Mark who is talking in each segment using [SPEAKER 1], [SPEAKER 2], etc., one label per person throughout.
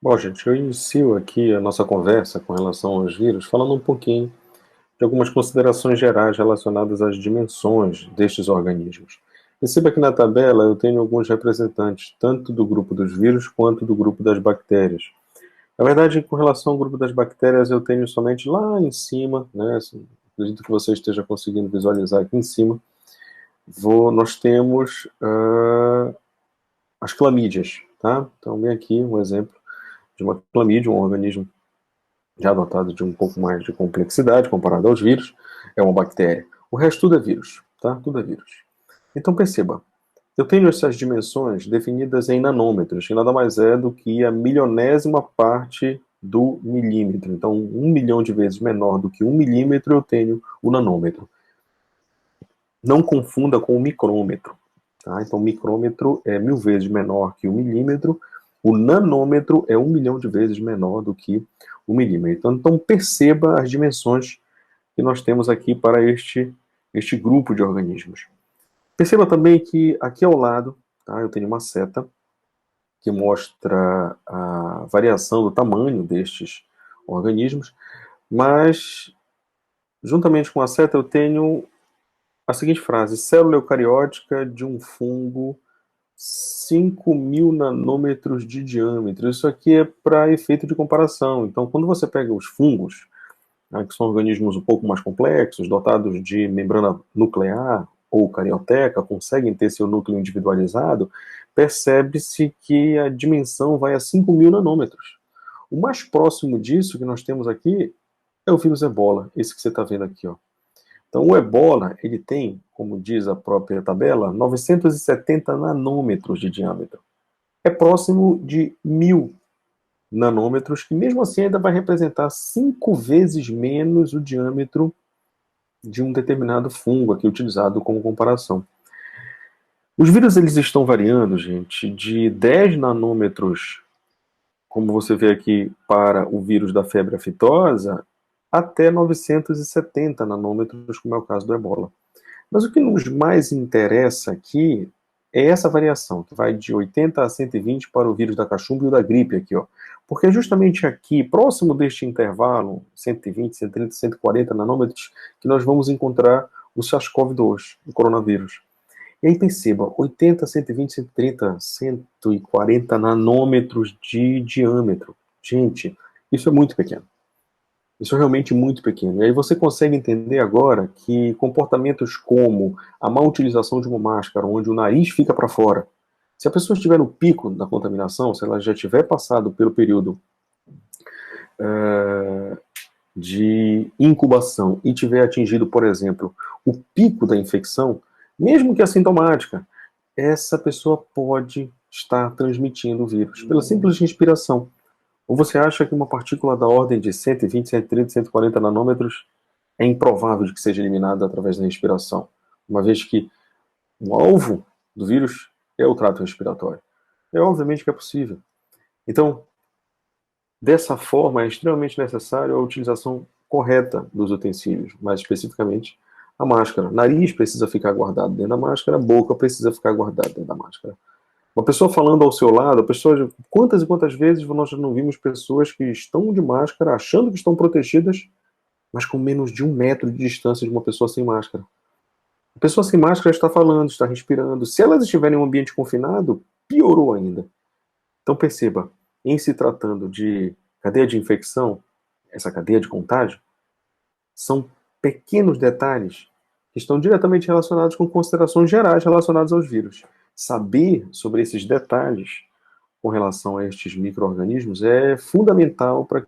[SPEAKER 1] Bom, gente, eu inicio aqui a nossa conversa com relação aos vírus, falando um pouquinho de algumas considerações gerais relacionadas às dimensões destes organismos. Perceba que na tabela eu tenho alguns representantes, tanto do grupo dos vírus quanto do grupo das bactérias. Na verdade, com relação ao grupo das bactérias, eu tenho somente lá em cima, né, assim, acredito que você esteja conseguindo visualizar aqui em cima, nós temos as clamídias, tá? Então, bem aqui um exemplo de uma clamídia, um organismo já dotado de um pouco mais de complexidade comparado aos vírus, é uma bactéria. O resto tudo é vírus, tá? Tudo é vírus. Então perceba, eu tenho essas dimensões definidas em nanômetros, que nada mais é do que a milionésima parte do milímetro. Então, 1 milhão de vezes menor do que 1 milímetro, eu tenho o nanômetro. Não confunda com o micrômetro. Tá? Então, o micrômetro é 1000 vezes menor que o milímetro, o nanômetro é 1 milhão de vezes menor do que o milímetro. Então, perceba as dimensões que nós temos aqui para este grupo de organismos. Perceba também que aqui ao lado, tá, eu tenho uma seta que mostra a variação do tamanho destes organismos, mas juntamente com a seta eu tenho a seguinte frase: célula eucariótica de um fungo 5.000 nanômetros de diâmetro. Isso aqui é para efeito de comparação. Então, quando você pega os fungos, né, que são organismos um pouco mais complexos, dotados de membrana nuclear ou carioteca, conseguem ter seu núcleo individualizado, percebe-se que a dimensão vai a 5.000 nanômetros. O mais próximo disso que nós temos aqui é o vírus Ebola, esse que você está vendo aqui, ó. Então, o Ebola, ele tem, como diz a própria tabela, 970 nanômetros de diâmetro. É próximo de 1.000 nanômetros, que mesmo assim ainda vai representar 5 vezes menos o diâmetro de um determinado fungo aqui utilizado como comparação. Os vírus eles estão variando, gente, de 10 nanômetros, como você vê aqui, para o vírus da febre aftosa, até 970 nanômetros, como é o caso do Ebola. Mas o que nos mais interessa aqui é essa variação, que vai de 80 a 120 para o vírus da cachumba e o da gripe aqui, ó. Porque é justamente aqui, próximo deste intervalo, 120, 130, 140 nanômetros, que nós vamos encontrar o SARS-CoV-2, o coronavírus. E aí perceba, 80, 120, 130, 140 nanômetros de diâmetro. Gente, isso é muito pequeno. Isso é realmente muito pequeno. E aí você consegue entender agora que comportamentos como a má utilização de uma máscara, onde o nariz fica para fora, se a pessoa estiver no pico da contaminação, se ela já tiver passado pelo período uh, de incubação e tiver atingido, por exemplo, o pico da infecção, mesmo que assintomática, essa pessoa pode estar transmitindo o vírus pela simples respiração. Ou você acha que uma partícula da ordem de 120, 130, 140 nanômetros é improvável de que seja eliminada através da respiração, uma vez que o alvo do vírus é o trato respiratório? É obviamente que é possível. Então, dessa forma, é extremamente necessário a utilização correta dos utensílios, mais especificamente a máscara. Nariz precisa ficar guardado dentro da máscara, a boca precisa ficar guardada dentro da máscara. Uma pessoa falando ao seu lado, a pessoa, quantas e quantas vezes nós já não vimos pessoas que estão de máscara, achando que estão protegidas, mas com menos de 1 metro de distância de uma pessoa sem máscara. A pessoa sem máscara está falando, está respirando. Se elas estiverem em um ambiente confinado, piorou ainda. Então perceba, em se tratando de cadeia de infecção, essa cadeia de contágio, são pequenos detalhes que estão diretamente relacionados com considerações gerais relacionadas aos vírus. Saber sobre esses detalhes com relação a estes micro-organismos é fundamental para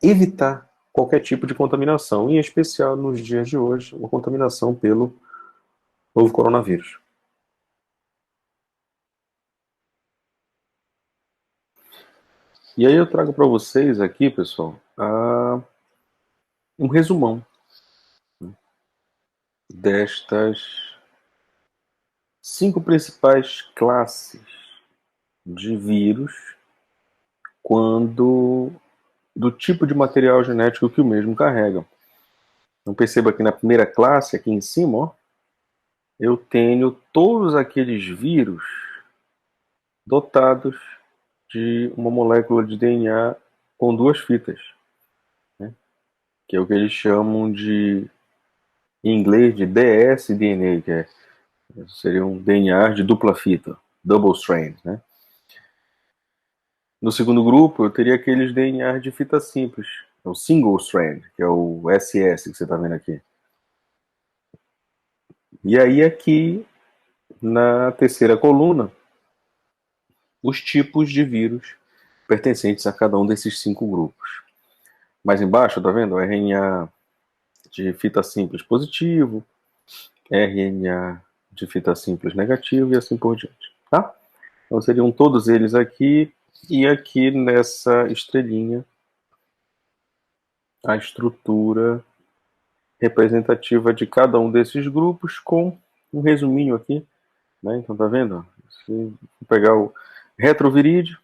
[SPEAKER 1] evitar qualquer tipo de contaminação, em especial nos dias de hoje, uma contaminação pelo novo coronavírus. E aí eu trago para vocês aqui, pessoal, um resumão destas 5 principais classes de vírus quando do tipo de material genético que o mesmo carrega. Então perceba que na primeira classe, aqui em cima, ó, eu tenho todos aqueles vírus dotados de uma molécula de DNA com duas fitas, né? Que é o que eles chamam de, em inglês, de dsDNA, que seria um DNA de dupla fita, double strand, né? No segundo grupo, eu teria aqueles DNA de fita simples, o single strand, que é o SS que você está vendo aqui. E aí aqui, na terceira coluna, os tipos de vírus pertencentes a cada um desses 5 grupos. Mais embaixo, tá vendo? RNA de fita simples positivo, RNA de fita simples negativo e assim por diante, tá? Então seriam todos eles aqui, e aqui nessa estrelinha a estrutura representativa de cada um desses grupos com um resuminho aqui, né? Então tá vendo? Se pegar o retrovirídeo,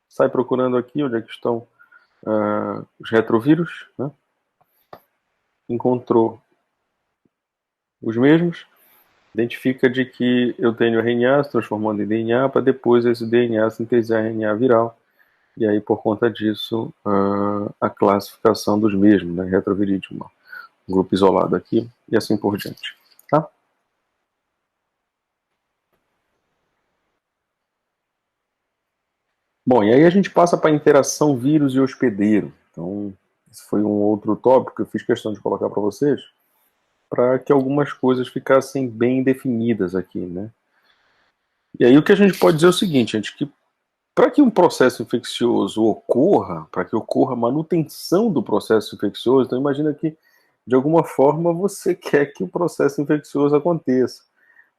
[SPEAKER 1] sai procurando aqui onde é que estão os retrovírus, né? Encontrou os mesmos, identifica de que eu tenho RNA se transformando em DNA para depois esse DNA sintetizar RNA viral, e aí por conta disso a classificação dos mesmos, né? Retrovirídeo, um grupo isolado aqui e assim por diante, tá? Bom, e aí a gente passa para a interação vírus e hospedeiro. Então, esse foi um outro tópico que eu fiz questão de colocar para vocês, para que algumas coisas ficassem bem definidas aqui, né? E aí o que a gente pode dizer é o seguinte, gente, que para que um processo infeccioso ocorra, para que ocorra a manutenção do processo infeccioso, então imagina que, de alguma forma, você quer que o processo infeccioso aconteça.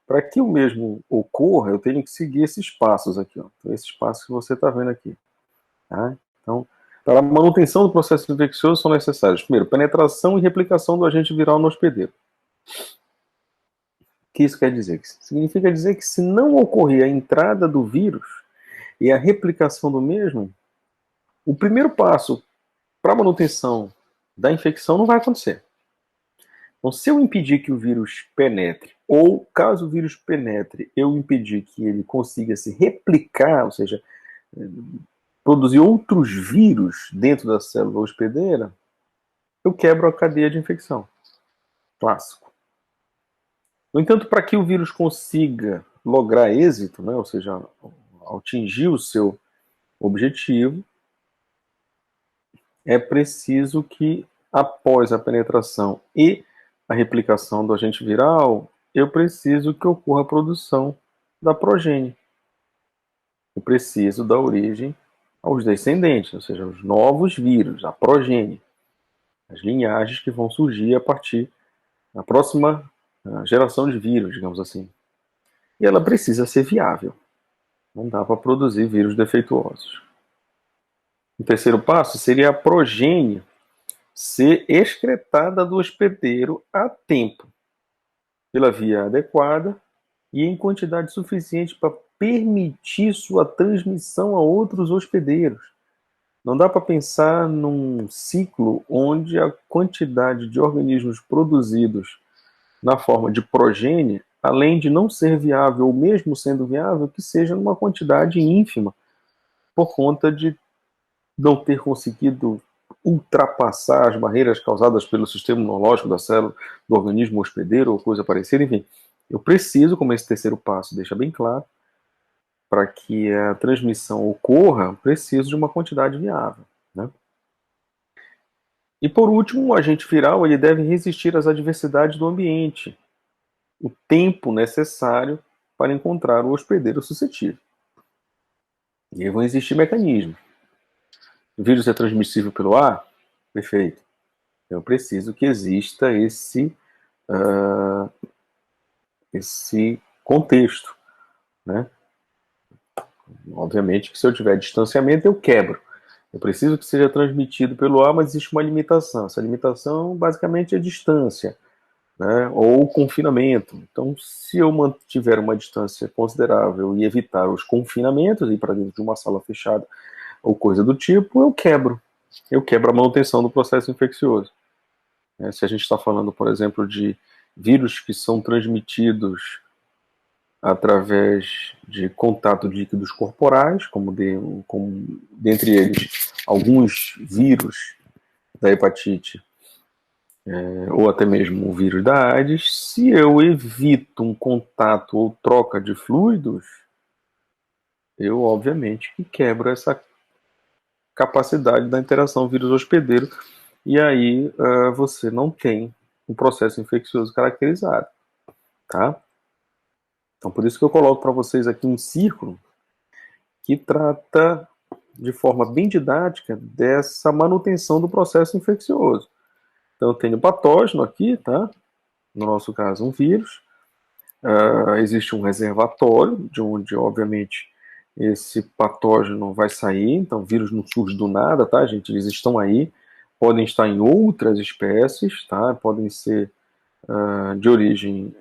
[SPEAKER 1] Para que o mesmo ocorra, eu tenho que seguir esses passos aqui, ó. Então, esses passos que você está vendo aqui. Tá? Então, para a manutenção do processo infeccioso são necessários, primeiro, penetração e replicação do agente viral no hospedeiro. O que isso quer dizer? Significa dizer que se não ocorrer a entrada do vírus e a replicação do mesmo, o primeiro passo para a manutenção da infecção não vai acontecer. Então, se eu impedir que o vírus penetre, ou caso o vírus penetre, eu impedir que ele consiga se replicar, ou seja, produzir outros vírus dentro da célula hospedeira, eu quebro a cadeia de infecção. Clássico. No entanto, para que o vírus consiga lograr êxito, né, ou seja, atingir o seu objetivo, é preciso que, após a penetração e a replicação do agente viral, eu preciso que ocorra a produção da progênie. Eu preciso dar origem aos descendentes, ou seja, os novos vírus, a progênie, as linhagens que vão surgir a partir da próxima geração de vírus, digamos assim. E ela precisa ser viável. Não dá para produzir vírus defeituosos. O terceiro passo seria a progênie ser excretada do hospedeiro a tempo, pela via adequada e em quantidade suficiente para permitir sua transmissão a outros hospedeiros. Não dá para pensar num ciclo onde a quantidade de organismos produzidos na forma de progênie, além de não ser viável, ou mesmo sendo viável, que seja numa quantidade ínfima, por conta de não ter conseguido ultrapassar as barreiras causadas pelo sistema imunológico da célula, do organismo hospedeiro ou coisa parecida. Enfim, eu preciso, como esse terceiro passo deixa bem claro, para que a transmissão ocorra, preciso de uma quantidade viável, né? E por último, o agente viral ele deve resistir às adversidades do ambiente, o tempo necessário para encontrar o hospedeiro suscetível. E aí vão existir mecanismos. O vírus é transmissível pelo ar? Perfeito. Eu preciso que exista esse contexto, né? Obviamente que se eu tiver distanciamento, eu quebro. Eu preciso que seja transmitido pelo ar, mas existe uma limitação. Essa limitação, basicamente, é distância, né? Ou confinamento. Então, se eu mantiver uma distância considerável e evitar os confinamentos, ir para dentro de uma sala fechada ou coisa do tipo, eu quebro. Eu quebro a manutenção do processo infeccioso. Se a gente está falando, por exemplo, de vírus que são transmitidos através de contato de líquidos corporais, como dentre eles alguns vírus da hepatite, ou até mesmo o vírus da AIDS. Se eu evito um contato ou troca de fluidos, eu obviamente que quebro essa capacidade da interação vírus-hospedeiro, e aí você não tem um processo infeccioso caracterizado, tá? Então por isso que eu coloco para vocês aqui um círculo que trata de forma bem didática dessa manutenção do processo infeccioso. Então eu tenho patógeno aqui, tá? No nosso caso um vírus, existe um reservatório de onde obviamente esse patógeno vai sair. Então o vírus não surge do nada, tá, gente? Eles estão aí, podem estar em outras espécies, tá? Podem ser de origem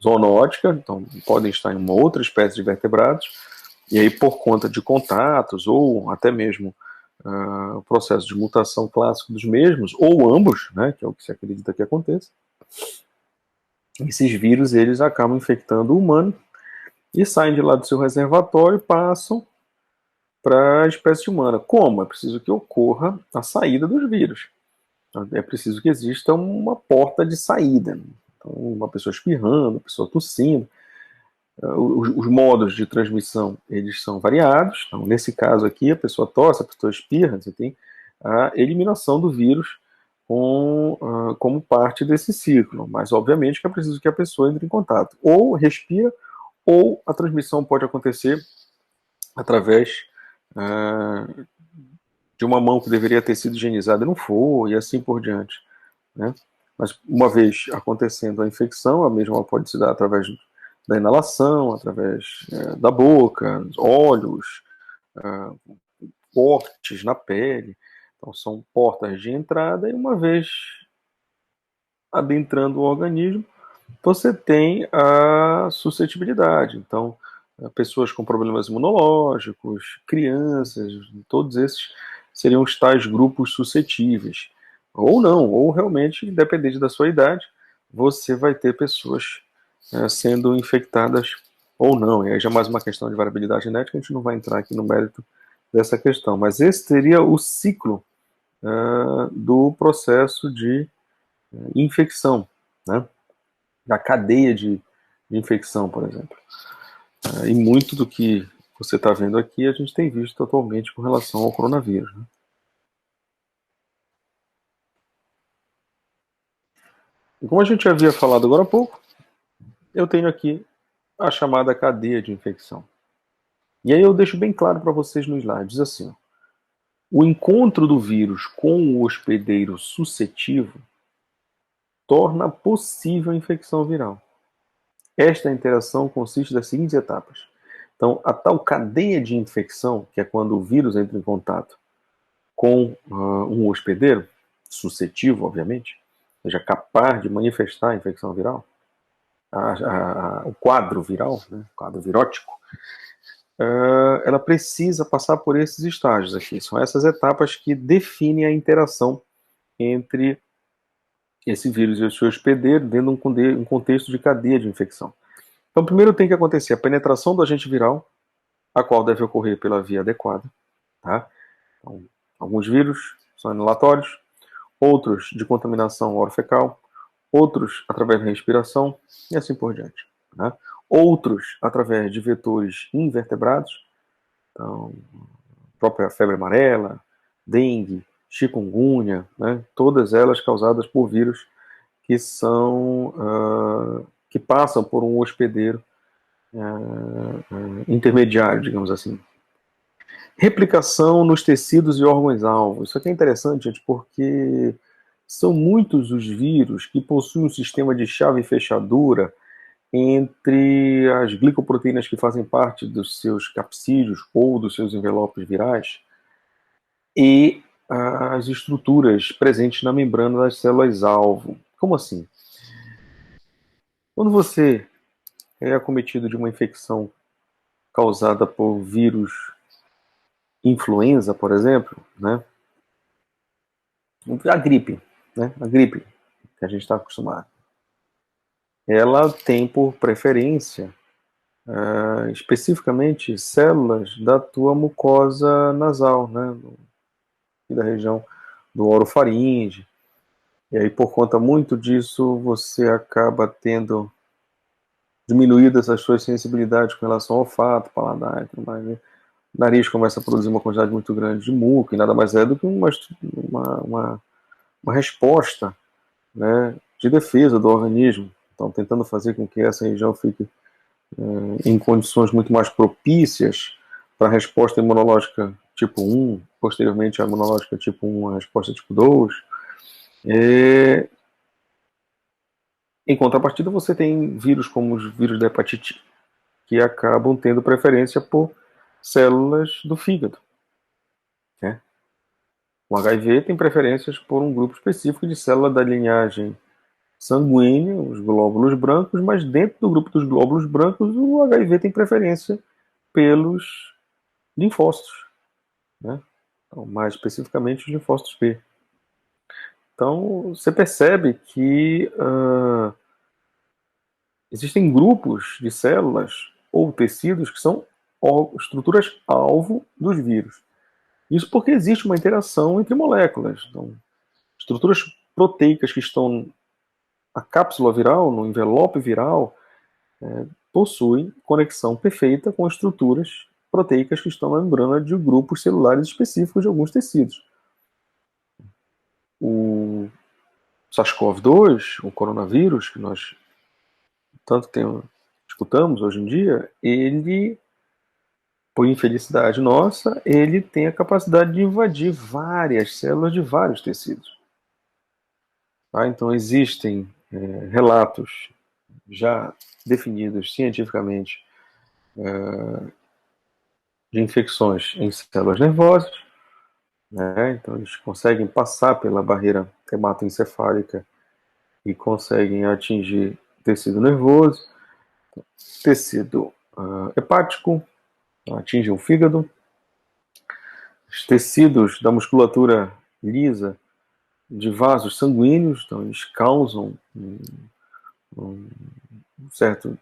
[SPEAKER 1] zoonótica, então podem estar em uma outra espécie de vertebrados, e aí por conta de contatos ou até mesmo o processo de mutação clássico dos mesmos, ou ambos, né, que é o que se acredita que aconteça, esses vírus eles acabam infectando o humano e saem de lá do seu reservatório e passam para a espécie humana. Como? É preciso que ocorra a saída dos vírus. É preciso que exista uma porta de saída. Então, uma pessoa espirrando, uma pessoa tossindo. Os modos de transmissão eles são variados. Então, nesse caso aqui, a pessoa tosse, a pessoa espirra, você tem a eliminação do vírus como parte desse ciclo. Mas, obviamente, que é preciso que a pessoa entre em contato. Ou respira, ou a transmissão pode acontecer através de uma mão que deveria ter sido higienizada e não foi, e assim por diante, né? Mas uma vez acontecendo a infecção, a mesma pode se dar através da inalação, através da boca, olhos, cortes na pele. Então são portas de entrada, e uma vez adentrando o organismo, você tem a suscetibilidade. Então, pessoas com problemas imunológicos, crianças, todos esses seriam os tais grupos suscetíveis. Ou não, ou realmente, independente da sua idade, você vai ter pessoas sendo infectadas ou não. E aí já é mais uma questão de variabilidade genética, a gente não vai entrar aqui no mérito dessa questão. Mas esse seria o ciclo do processo de infecção, né? Da cadeia de infecção, por exemplo. E muito do que você está vendo aqui a gente tem visto atualmente com relação ao coronavírus, né? E como a gente havia falado agora há pouco, eu tenho aqui a chamada cadeia de infecção. E aí eu deixo bem claro para vocês no slide, diz assim: ó, o encontro do vírus com o hospedeiro suscetivo torna possível a infecção viral. Esta interação consiste das seguintes etapas. Então, a tal cadeia de infecção, que é quando o vírus entra em contato com um hospedeiro, suscetível, obviamente, ou seja, capaz de manifestar a infecção viral, o quadro viral, né, o quadro virótico, ela precisa passar por esses estágios aqui. São essas etapas que definem a interação entre esse vírus e o seu hospedeiro dentro de um contexto de cadeia de infecção. Então, primeiro tem que acontecer a penetração do agente viral, a qual deve ocorrer pela via adequada. Tá? Então, alguns vírus são inalatórios, outros de contaminação orofecal, outros através da respiração e assim por diante. Né? Outros através de vetores invertebrados, então, a própria febre amarela, dengue, chikungunya, né? Todas elas causadas por vírus que são que passam por um hospedeiro intermediário, digamos assim. Replicação nos tecidos e órgãos-alvo. Isso aqui é interessante, gente, porque são muitos os vírus que possuem um sistema de chave e fechadura entre as glicoproteínas que fazem parte dos seus capsídeos ou dos seus envelopes virais e as estruturas presentes na membrana das células-alvo. Como assim? Quando você é acometido de uma infecção causada por vírus influenza, por exemplo, né? A gripe, né? A gripe que a gente está acostumado. ela tem por preferência especificamente células da tua mucosa nasal, né, da região do orofaringe. E aí, por conta muito disso, você acaba tendo diminuídas as suas sensibilidades com relação ao olfato, paladar e tudo mais, né? O nariz começa a produzir uma quantidade muito grande de muco, e nada mais é do que uma resposta, né, de defesa do organismo. Então, tentando fazer com que essa região fique em condições muito mais propícias para a resposta imunológica tipo 1, posteriormente a imunológica tipo 1, a resposta tipo 2. Em contrapartida, você tem vírus como os vírus da hepatite, que acabam tendo preferência por células do fígado, né? O HIV tem preferências por um grupo específico de célula da linhagem sanguínea, os glóbulos brancos, mas dentro do grupo dos glóbulos brancos, o HIV tem preferência pelos linfócitos, né? Então, mais especificamente os linfócitos B. Então, você percebe que existem grupos de células ou tecidos que são estruturas-alvo dos vírus. Isso porque existe uma interação entre moléculas. Então, estruturas proteicas que estão na cápsula viral, no envelope viral, possuem conexão perfeita com estruturas proteicas que estão na membrana de grupos celulares específicos de alguns tecidos. O SARS-CoV-2, o coronavírus, que nós tanto escutamos hoje em dia, ele, por infelicidade nossa, ele tem a capacidade de invadir várias células de vários tecidos. Tá? Então existem relatos já definidos cientificamente de infecções em células nervosas, né? Então eles conseguem passar pela barreira hematoencefálica e conseguem atingir tecido nervoso, tecido hepático, atinge o fígado, os tecidos da musculatura lisa de vasos sanguíneos, então eles causam um certo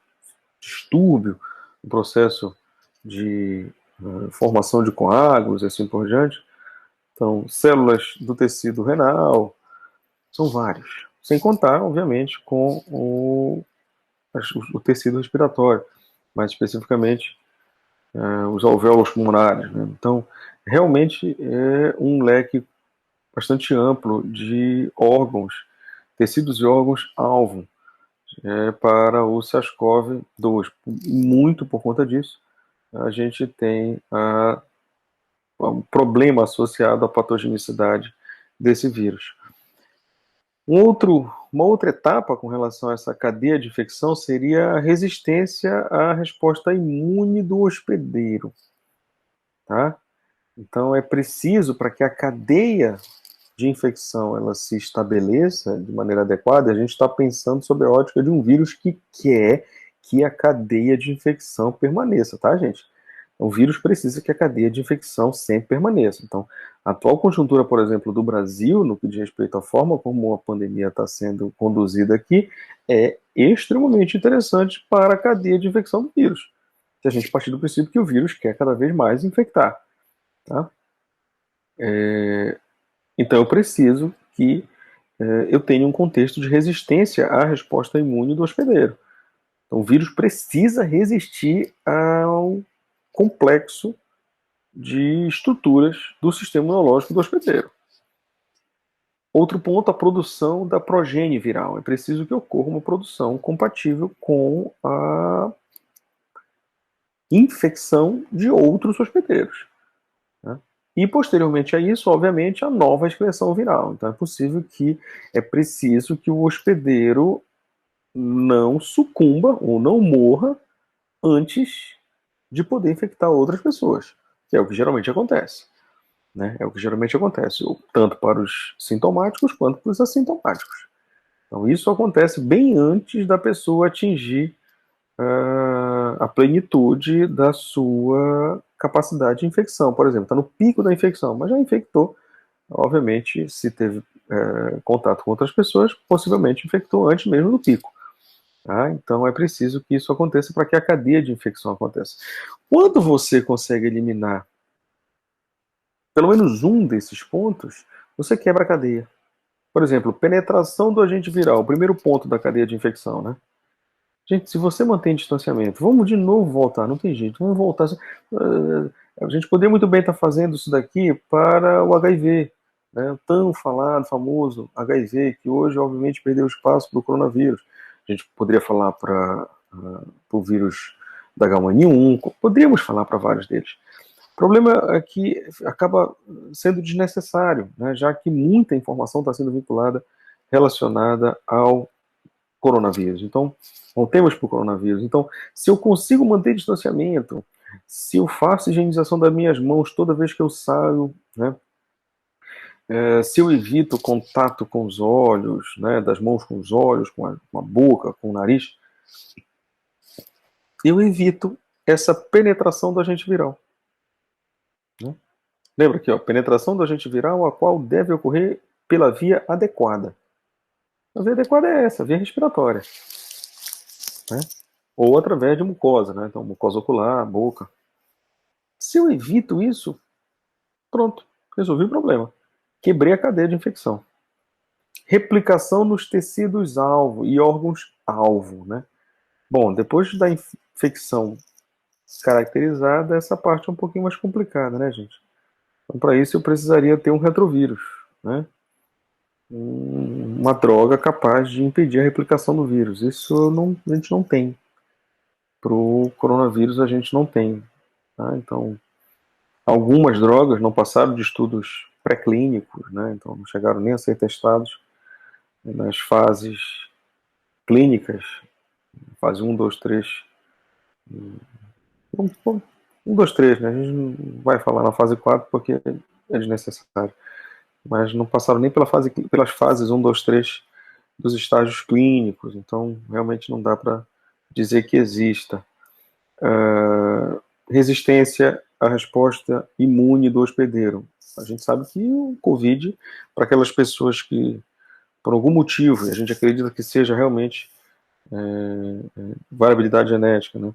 [SPEAKER 1] distúrbio no processo de formação de coágulos e assim por diante. Então, células do tecido renal, são vários. Sem contar, obviamente, com o tecido respiratório, mais especificamente os alvéolos pulmonares, né? Então, realmente é um leque bastante amplo de órgãos, tecidos e órgãos-alvo para o SARS-CoV-2. Muito por conta disso, a gente tem um problema associado à patogenicidade desse vírus. Uma outra etapa com relação a essa cadeia de infecção seria a resistência à resposta imune do hospedeiro. Tá? Então é preciso, para que a cadeia de infecção ela se estabeleça de maneira adequada, a gente está pensando sobre a ótica de um vírus que quer que a cadeia de infecção permaneça, tá, gente? O vírus precisa que a cadeia de infecção sempre permaneça. Então, a atual conjuntura, por exemplo, do Brasil, no que diz respeito à forma como a pandemia está sendo conduzida aqui, é extremamente interessante para a cadeia de infecção do vírus. Se a gente partir do princípio que o vírus quer cada vez mais infectar. Tá? Então, eu preciso que eu tenha um contexto de resistência à resposta imune do hospedeiro. Então, o vírus precisa resistir ao complexo de estruturas do sistema imunológico do hospedeiro. Outro ponto, a produção da progênie viral. É preciso que ocorra uma produção compatível com a infecção de outros hospedeiros. Né? E, posteriormente a isso, obviamente, a nova excreção viral. Então, é preciso que o hospedeiro não sucumba ou não morra antes de poder infectar outras pessoas, que é o que geralmente acontece. Né? É o que geralmente acontece, tanto para os sintomáticos quanto para os assintomáticos. Então, isso acontece bem antes da pessoa atingir a plenitude da sua capacidade de infecção. Por exemplo, está no pico da infecção, mas já infectou, obviamente, se teve contato com outras pessoas, possivelmente infectou antes mesmo do pico. Tá? Então é preciso que isso aconteça para que a cadeia de infecção aconteça. Quando você consegue eliminar pelo menos um desses pontos, você quebra a cadeia. Por exemplo, penetração do agente viral, o primeiro ponto da cadeia de infecção, né? Gente, se você mantém distanciamento, vamos de novo voltar, não tem jeito, vamos voltar. A gente poderia muito bem estar fazendo isso daqui para o HIV, né? O tão falado, famoso HIV, que hoje, obviamente, perdeu espaço para o coronavírus. A gente poderia falar para o vírus da H1N1, poderíamos falar para vários deles. O problema é que acaba sendo desnecessário, né? Já que muita informação está sendo vinculada, relacionada ao coronavírus. Então, voltemos para o coronavírus. Então, se eu consigo manter distanciamento, se eu faço higienização das minhas mãos toda vez que eu saio, né? Se eu evito contato com os olhos, né? Das mãos com os olhos, com a boca, com o nariz, eu evito essa penetração do agente viral. Né? Lembra aqui, ó, penetração do agente viral, a qual deve ocorrer pela via adequada. A via adequada é essa, a via respiratória. Né? Ou através de mucosa, né? Então, mucosa ocular, boca. Se eu evito isso, pronto, resolvi o problema. Quebrei a cadeia de infecção. Replicação nos tecidos-alvo e órgãos-alvo, né? Bom, depois da infecção caracterizada, essa parte é um pouquinho mais complicada, né, gente? Então, para isso, eu precisaria ter um retrovírus, né? Uma droga capaz de impedir a replicação do vírus. Isso a gente não tem. Para o coronavírus, a gente não tem. Tá? Então, algumas drogas não passaram de estudos pré-clínicos, né? Então não chegaram nem a ser testados nas fases clínicas, fase 1, 2, 3. 1, 2, 3, né? A gente não vai falar na fase 4 porque é desnecessário. Mas não passaram nem pelas fases 1, 2, 3 dos estágios clínicos, então realmente não dá para dizer que exista resistência à resposta imune do hospedeiro. A gente sabe que o Covid, para aquelas pessoas que, por algum motivo, e a gente acredita que seja realmente variabilidade genética, né?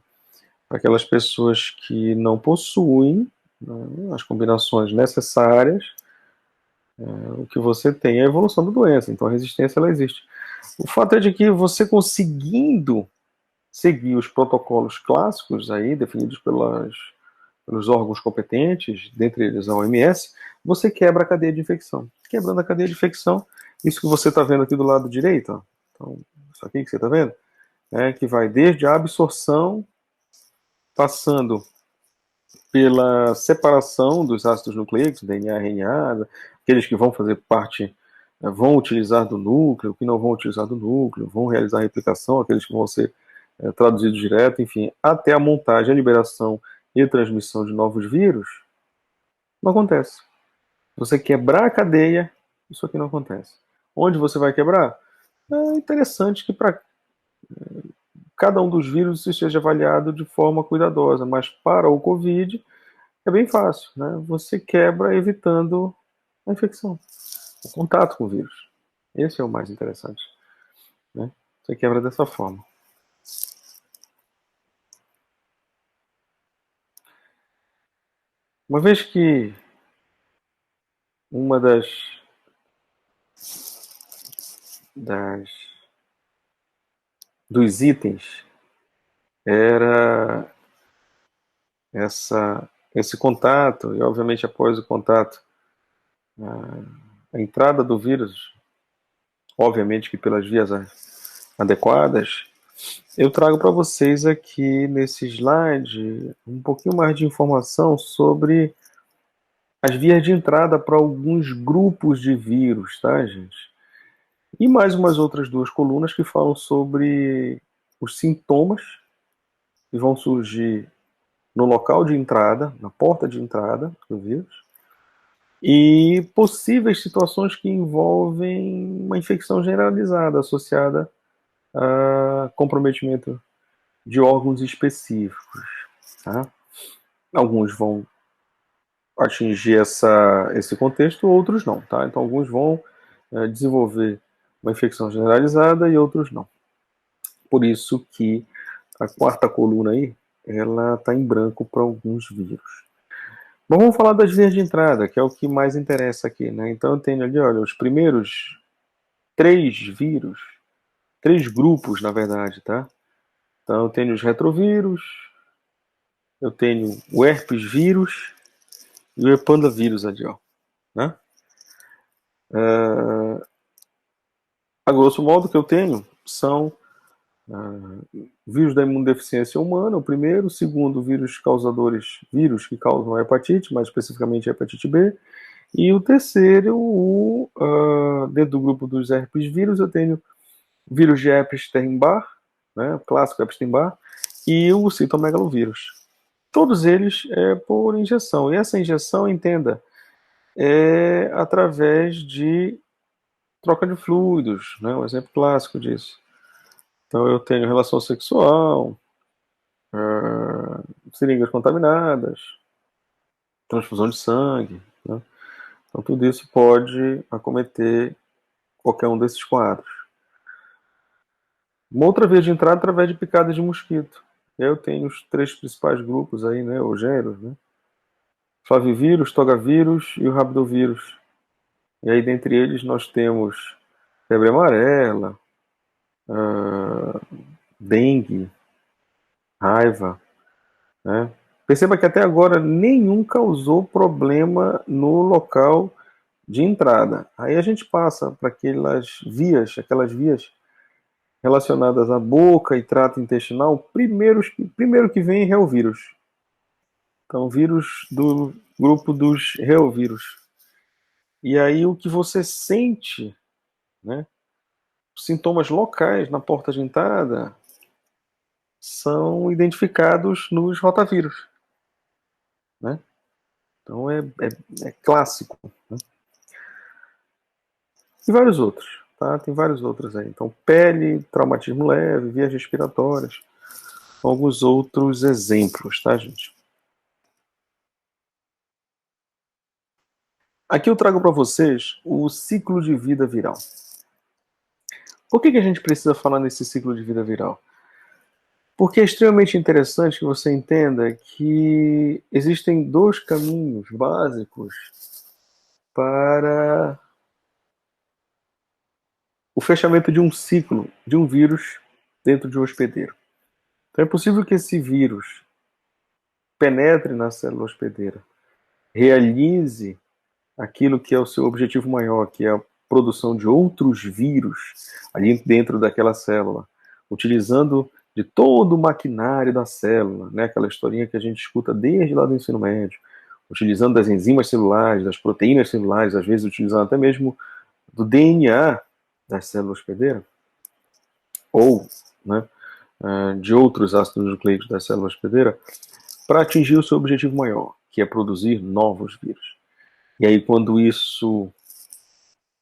[SPEAKER 1] Para aquelas pessoas que não possuem, né, as combinações necessárias, o que você tem é a evolução da doença, então a resistência ela existe. O fato é de que você conseguindo seguir os protocolos clássicos aí, definidos pelos órgãos competentes, dentre eles a OMS, você quebra a cadeia de infecção. Quebrando a cadeia de infecção, isso que você está vendo aqui do lado direito, ó, então, isso aqui que você está vendo, que vai desde a absorção, passando pela separação dos ácidos nucleicos, DNA, RNA, aqueles que vão fazer parte, vão utilizar do núcleo, que não vão utilizar do núcleo, vão realizar a replicação, aqueles que vão ser traduzidos direto, enfim, até a montagem, a liberação e transmissão de novos vírus, não acontece. Você quebrar a cadeia, isso aqui não acontece. Onde você vai quebrar? É interessante que para cada um dos vírus isso seja avaliado de forma cuidadosa, mas para o Covid é bem fácil, né? Você quebra evitando a infecção, o contato com o vírus. Esse é o mais interessante, né? Você quebra dessa forma. Uma vez que uma das dos itens era esse contato, e obviamente após o contato, a entrada do vírus, obviamente que pelas vias adequadas, eu trago para vocês aqui nesse slide um pouquinho mais de informação sobre as vias de entrada para alguns grupos de vírus, tá, gente? E mais umas outras duas colunas que falam sobre os sintomas que vão surgir no local de entrada, na porta de entrada do vírus, e possíveis situações que envolvem uma infecção generalizada associada a comprometimento de órgãos específicos. Tá? Alguns vão atingir esse contexto, outros não. Tá? Então, alguns vão desenvolver uma infecção generalizada e outros não. Por isso que a quarta coluna aí, ela está em branco para alguns vírus. Mas vamos falar das vias de entrada, que é o que mais interessa aqui, né? Então eu tenho ali, olha, os primeiros 3 vírus, 3 grupos, na verdade, tá? Então eu tenho os retrovírus, eu tenho o herpes vírus e o epandavírus ali, ó, né? A grosso modo, o que eu tenho são vírus da imunodeficiência humana, o primeiro, o segundo, vírus que causam a hepatite, mais especificamente a hepatite B, e o terceiro, dentro do grupo dos herpes vírus, eu tenho vírus de Epstein-Barr, né, o clássico Epstein-Barr, e o citomegalovírus. Todos eles é por injeção, e essa injeção, entenda, é através de troca de fluidos, né, um exemplo clássico disso. Então eu tenho relação sexual, seringas contaminadas, transfusão de sangue, né? Então tudo isso pode acometer qualquer um desses quadros. Uma outra via de entrada é através de picadas de mosquito. Eu tenho os 3 principais grupos aí, né, ou gêneros, né? Flavivírus, togavírus e o rabidovírus. E aí dentre eles nós temos febre amarela, dengue, raiva, né? Perceba que até agora nenhum causou problema no local de entrada. Aí a gente passa para aquelas vias relacionadas à boca e trato intestinal. Primeiro que vem é o vírus. Então, vírus do grupo dos reovírus. E aí o que você sente, né? Sintomas locais na porta de entrada são identificados nos rotavírus, né? Então é clássico, né? E vários outros, tá? Tem vários outros aí. Então, pele, traumatismo leve, vias respiratórias, alguns outros exemplos, tá, gente? Aqui eu trago para vocês o ciclo de vida viral. Por que a gente precisa falar nesse ciclo de vida viral? Porque é extremamente interessante que você entenda que existem 2 caminhos básicos para o fechamento de um ciclo de um vírus dentro de um hospedeiro. Então é possível que esse vírus penetre na célula hospedeira, realize aquilo que é o seu objetivo maior, que é a produção de outros vírus ali dentro daquela célula, utilizando de todo o maquinário da célula, né? Aquela historinha que a gente escuta desde lá do ensino médio, utilizando das enzimas celulares, das proteínas celulares, às vezes utilizando até mesmo do DNA da célula hospedeira, ou, né, de outros ácidos nucleicos da célula hospedeira, para atingir o seu objetivo maior, que é produzir novos vírus. E aí, quando isso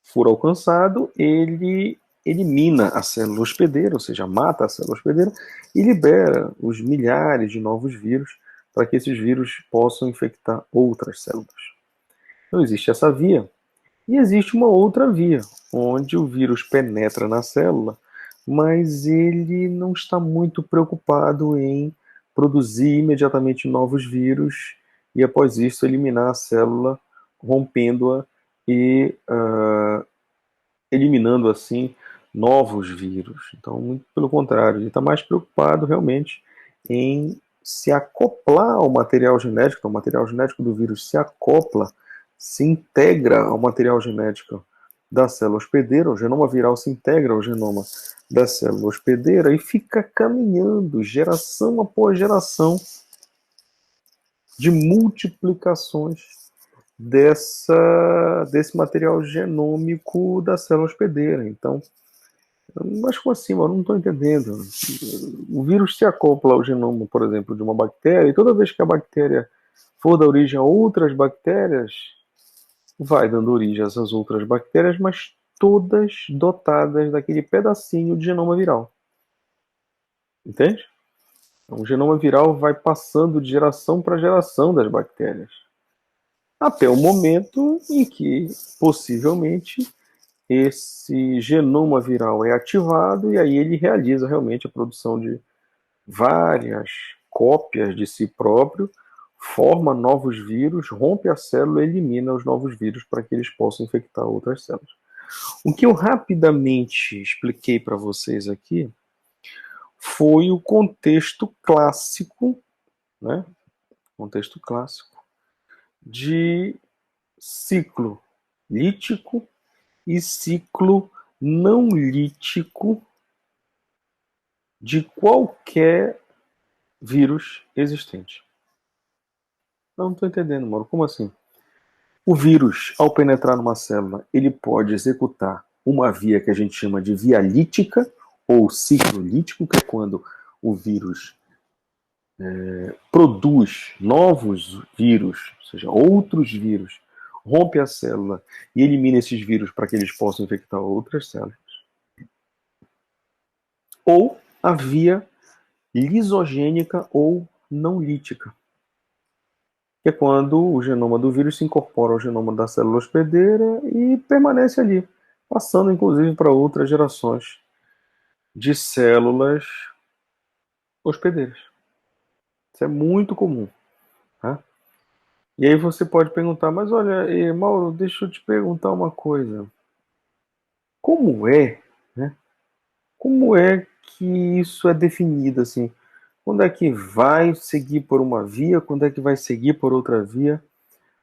[SPEAKER 1] for alcançado, ele elimina a célula hospedeira, ou seja, mata a célula hospedeira e libera os milhares de novos vírus para que esses vírus possam infectar outras células. Então existe essa via. E existe uma outra via, onde o vírus penetra na célula, mas ele não está muito preocupado em produzir imediatamente novos vírus e após isso eliminar a célula, rompendo-a e eliminando assim novos vírus. Então, muito pelo contrário, ele está mais preocupado realmente em se acoplar ao material genético. Então, o material genético do vírus se acopla, se integra ao material genético da célula hospedeira, o genoma viral se integra ao genoma da célula hospedeira e fica caminhando geração após geração de multiplicações desse material genômico da célula hospedeira. Então, mas como assim? Eu não estou entendendo. O vírus se acopla ao genoma, por exemplo, de uma bactéria, e toda vez que a bactéria for dar origem a outras bactérias, vai dando origem a essas outras bactérias, mas todas dotadas daquele pedacinho de genoma viral. Entende? Então, o genoma viral vai passando de geração para geração das bactérias. Até o momento em que, possivelmente, esse genoma viral é ativado e aí ele realiza realmente a produção de várias cópias de si próprio, forma novos vírus, rompe a célula e elimina os novos vírus para que eles possam infectar outras células. O que eu rapidamente expliquei para vocês aqui foi o contexto clássico, né? Contexto clássico de ciclo lítico e ciclo não lítico de qualquer vírus existente. Não estou entendendo, Mauro. Como assim? O vírus, ao penetrar numa célula, ele pode executar uma via que a gente chama de via lítica ou ciclo lítico, que é quando o vírus produz novos vírus, ou seja, outros vírus, rompe a célula e elimina esses vírus para que eles possam infectar outras células. Ou a via lisogênica ou não lítica, que é quando o genoma do vírus se incorpora ao genoma da célula hospedeira e permanece ali, passando inclusive para outras gerações de células hospedeiras. Isso é muito comum. Tá? E aí você pode perguntar, mas olha, Mauro, deixa eu te perguntar uma coisa. Como é, né? Como é que isso é definido assim? Quando é que vai seguir por uma via? Quando é que vai seguir por outra via?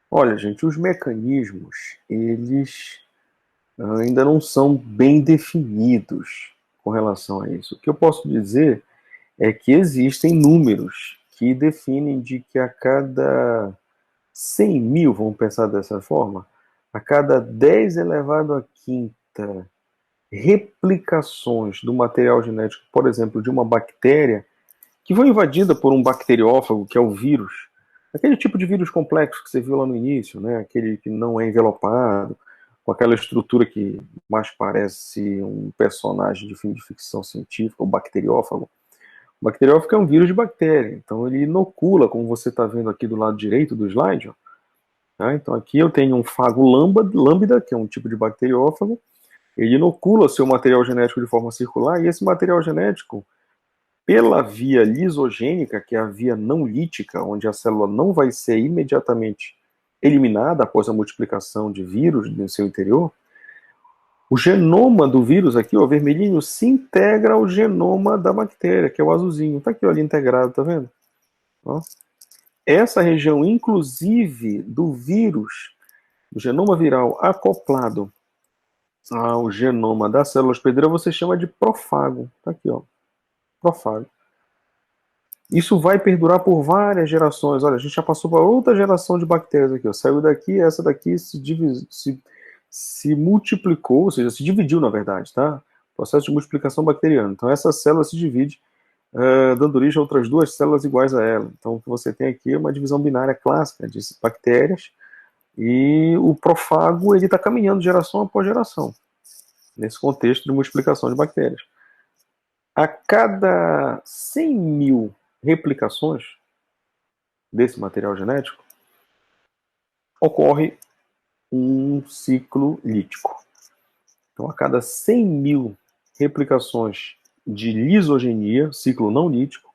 [SPEAKER 1] Olha, gente, os mecanismos, eles ainda não são bem definidos com relação a isso. O que eu posso dizer é que existem números que definem de que a cada 100 mil, vamos pensar dessa forma, a cada 10 elevado à quinta replicações do material genético, por exemplo, de uma bactéria, que foi invadida por um bacteriófago, que é o vírus, aquele tipo de vírus complexo que você viu lá no início, né? Aquele que não é envelopado, com aquela estrutura que mais parece um personagem de filme de ficção científica, o bacteriófago. O bacteriófago é um vírus de bactéria, então ele inocula, como você está vendo aqui do lado direito do slide. Ó, tá? Então aqui eu tenho um fago lambda, que é um tipo de bacteriófago, ele inocula seu material genético de forma circular, e esse material genético, pela via lisogênica, que é a via não lítica, onde a célula não vai ser imediatamente eliminada após a multiplicação de vírus no seu interior, o genoma do vírus aqui, ó, vermelhinho, se integra ao genoma da bactéria, que é o azulzinho. Está aqui, ó, ali integrado, tá vendo? Ó. Essa região, inclusive, do vírus, do genoma viral acoplado ao genoma da célula hospedeira, você chama de profago. Tá aqui, ó, profago. Isso vai perdurar por várias gerações. Olha, a gente já passou por outra geração de bactérias aqui. Ó. Saiu daqui, essa daqui se multiplicou, ou seja, se dividiu, na verdade, tá? Processo de multiplicação bacteriana. Então, essa célula se divide, dando origem a outras duas células iguais a ela. Então, o que você tem aqui é uma divisão binária clássica de bactérias, e o profago ele está caminhando geração após geração, nesse contexto de multiplicação de bactérias. A cada 100 mil replicações desse material genético, ocorre um ciclo lítico. Então, a cada 100 mil replicações de lisogenia, ciclo não lítico,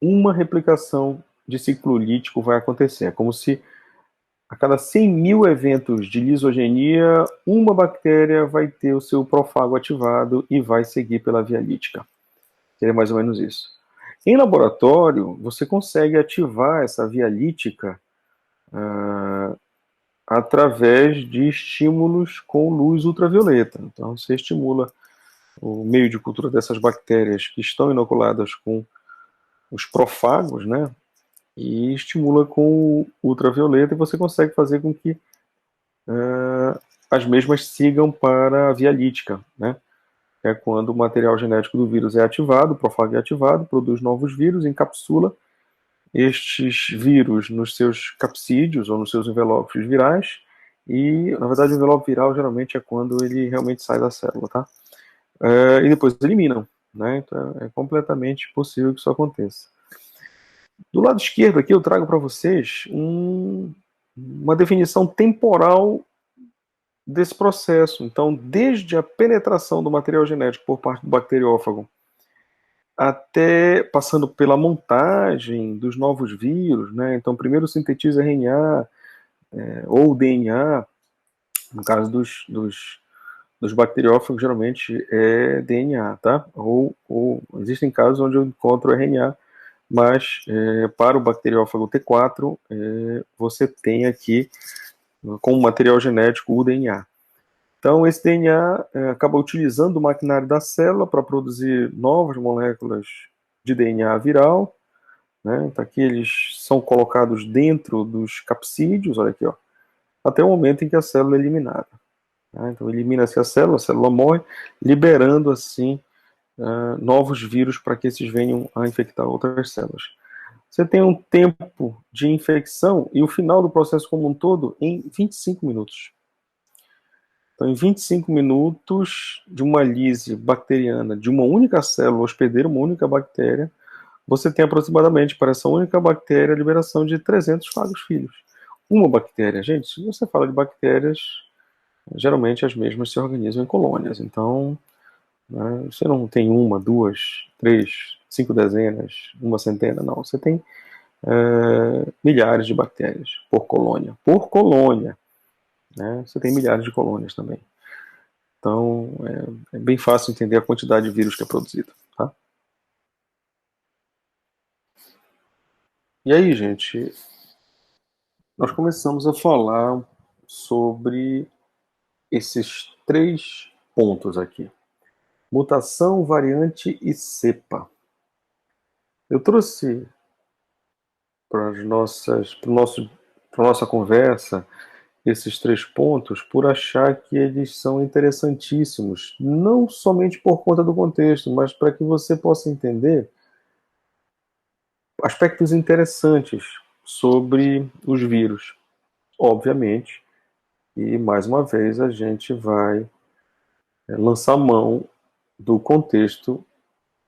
[SPEAKER 1] uma replicação de ciclo lítico vai acontecer. É como se a cada 100 mil eventos de lisogenia, uma bactéria vai ter o seu profago ativado e vai seguir pela via lítica. Seria mais ou menos isso. Em laboratório, você consegue ativar essa via lítica através de estímulos com luz ultravioleta. Então, você estimula o meio de cultura dessas bactérias que estão inoculadas com os profagos, né? E estimula com o ultravioleta, e você consegue fazer com que as mesmas sigam para a via lítica, né? É quando o material genético do vírus é ativado, o profago é ativado, produz novos vírus, encapsula estes vírus nos seus capsídeos ou nos seus envelopes virais, e, na verdade, o envelope viral geralmente é quando ele realmente sai da célula, tá? E depois eliminam, né? Então, é completamente possível que isso aconteça. Do lado esquerdo aqui eu trago para vocês uma definição temporal desse processo. Então, desde a penetração do material genético por parte do bacteriófago, até passando pela montagem dos novos vírus, né? Então, primeiro sintetiza RNA ou DNA, no caso dos bacteriófagos, geralmente é DNA, tá? Ou existem casos onde eu encontro RNA, mas para o bacteriófago T4, você tem aqui, como material genético, o DNA. Então, esse DNA acaba utilizando o maquinário da célula para produzir novas moléculas de DNA viral, né? Então, aqui eles são colocados dentro dos capsídeos, olha aqui, ó, até o momento em que a célula é eliminada. Tá? Então, elimina-se a célula morre, liberando, assim, novos vírus para que esses venham a infectar outras células. Você tem um tempo de infecção e o final do processo como um todo em 25 minutos. Então, em 25 minutos de uma lise bacteriana de uma única célula hospedeira, uma única bactéria, você tem aproximadamente, para essa única bactéria, a liberação de 300 fagos filhos. Uma bactéria, gente, se você fala de bactérias, geralmente as mesmas se organizam em colônias. Então, né, você não tem uma, duas, três, 5 dezenas, uma centena, não. Você tem milhares de bactérias por colônia. Por colônia. Né? Você tem milhares de colônias também. Então, é bem fácil entender a quantidade de vírus que é produzido. Tá? E aí, gente, nós começamos a falar sobre esses 3 pontos aqui. Mutação, variante e cepa. Eu trouxe para nossa conversa esses 3 pontos por achar que eles são interessantíssimos, não somente por conta do contexto, mas para que você possa entender aspectos interessantes sobre os vírus. Obviamente, e mais uma vez a gente vai lançar mão do contexto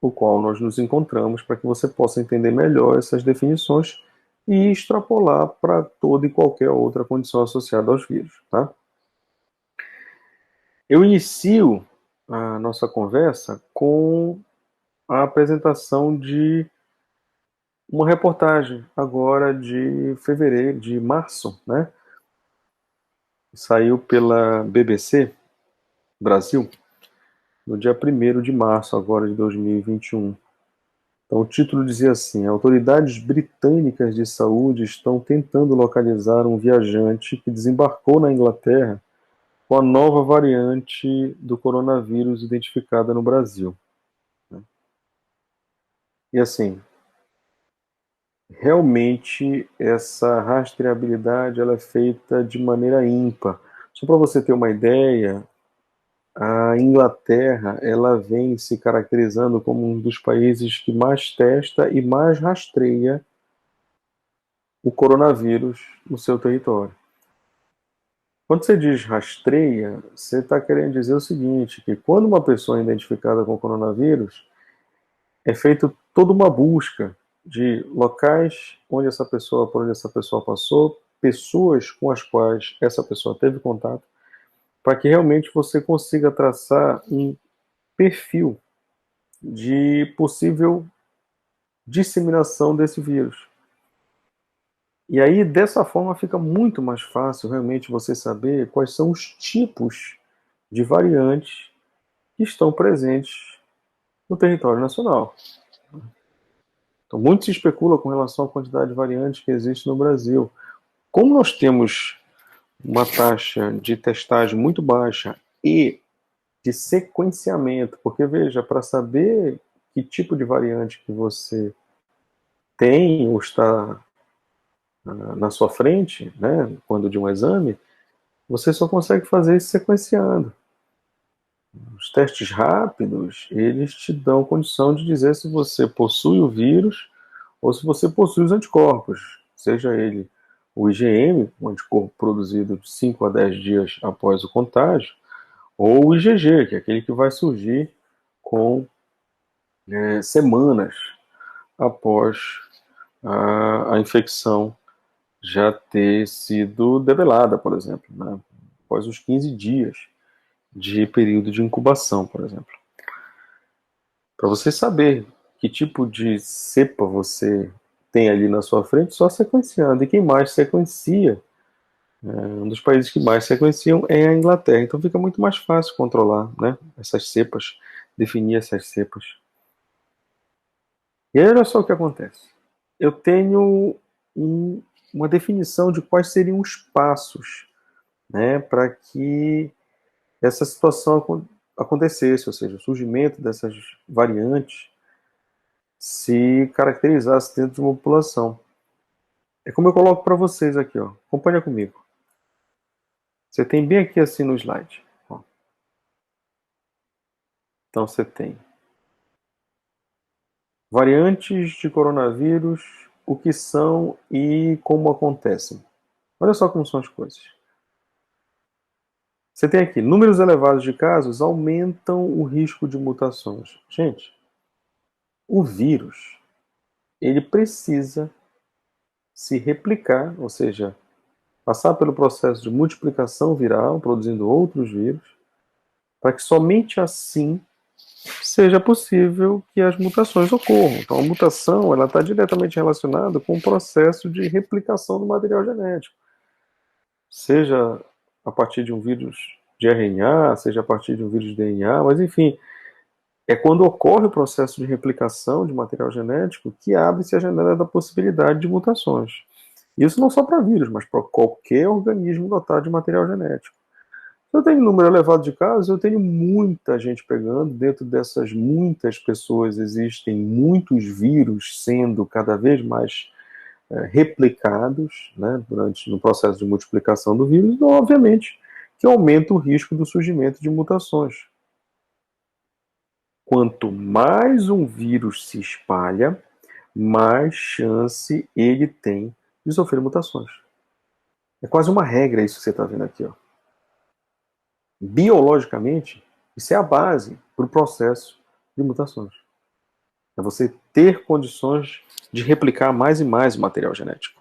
[SPEAKER 1] no qual nós nos encontramos para que você possa entender melhor essas definições e extrapolar para toda e qualquer outra condição associada aos vírus. Tá? Eu inicio a nossa conversa com a apresentação de uma reportagem agora de fevereiro, de março, né? Saiu pela BBC Brasil no dia 1º de março agora de 2021. Então o título dizia assim: autoridades britânicas de saúde estão tentando localizar um viajante que desembarcou na Inglaterra com a nova variante do coronavírus identificada no Brasil. E assim, realmente essa rastreabilidade ela é feita de maneira ímpar. Só para você ter uma ideia, a Inglaterra ela vem se caracterizando como um dos países que mais testa e mais rastreia o coronavírus no seu território. Quando você diz rastreia, você está querendo dizer o seguinte, que quando uma pessoa é identificada com coronavírus, é feita toda uma busca de locais onde essa pessoa, por onde essa pessoa passou, pessoas com as quais essa pessoa teve contato, para que realmente você consiga traçar um perfil de possível disseminação desse vírus. E aí, dessa forma, fica muito mais fácil realmente você saber quais são os tipos de variantes que estão presentes no território nacional. Então, muito se especula com relação à quantidade de variantes que existe no Brasil. Como nós temos uma taxa de testagem muito baixa e de sequenciamento, porque veja, para saber que tipo de variante que você tem ou está na sua frente, né, quando de um exame, você só consegue fazer isso sequenciando. Os testes rápidos, eles te dão condição de dizer se você possui o vírus ou se você possui os anticorpos, seja ele o IgM, um anticorpo produzido de 5 a 10 dias após o contágio, ou o IgG, que é aquele que vai surgir com semanas após a infecção já ter sido debelada, por exemplo. Né? após os 15 dias de período de incubação, por exemplo. Para você saber que tipo de cepa você tem ali na sua frente, só sequenciando. E quem mais sequencia, um dos países que mais sequenciam é a Inglaterra. Então fica muito mais fácil controlar, né, essas cepas, definir essas cepas. E aí olha só o que acontece. Eu tenho uma definição de quais seriam os passos, né, para que essa situação acontecesse, ou seja, o surgimento dessas variantes se caracterizasse dentro de uma população. É como eu coloco para vocês aqui, ó. Acompanha comigo. Você tem bem aqui assim no slide. Ó. Então você tem variantes de coronavírus, o que são e como acontecem. Olha só como são as coisas. Você tem aqui, números elevados de casos aumentam o risco de mutações. Gente, o vírus, ele precisa se replicar, ou seja, passar pelo processo de multiplicação viral, produzindo outros vírus, para que somente assim seja possível que as mutações ocorram. Então, a mutação ela está diretamente relacionada com o processo de replicação do material genético, seja a partir de um vírus de RNA, seja a partir de um vírus de DNA, mas enfim, é quando ocorre o processo de replicação de material genético que abre-se a janela da possibilidade de mutações. Isso não só para vírus, mas para qualquer organismo dotado de material genético. Se eu tenho um número elevado de casos, eu tenho muita gente pegando. Dentro dessas muitas pessoas existem muitos vírus sendo cada vez mais replicados, né, no processo de multiplicação do vírus, então, obviamente, que aumenta o risco do surgimento de mutações. Quanto mais um vírus se espalha, mais chance ele tem de sofrer mutações. É quase uma regra isso que você está vendo aqui, ó. Biologicamente, isso é a base para o processo de mutações. É você ter condições de replicar mais e mais o material genético.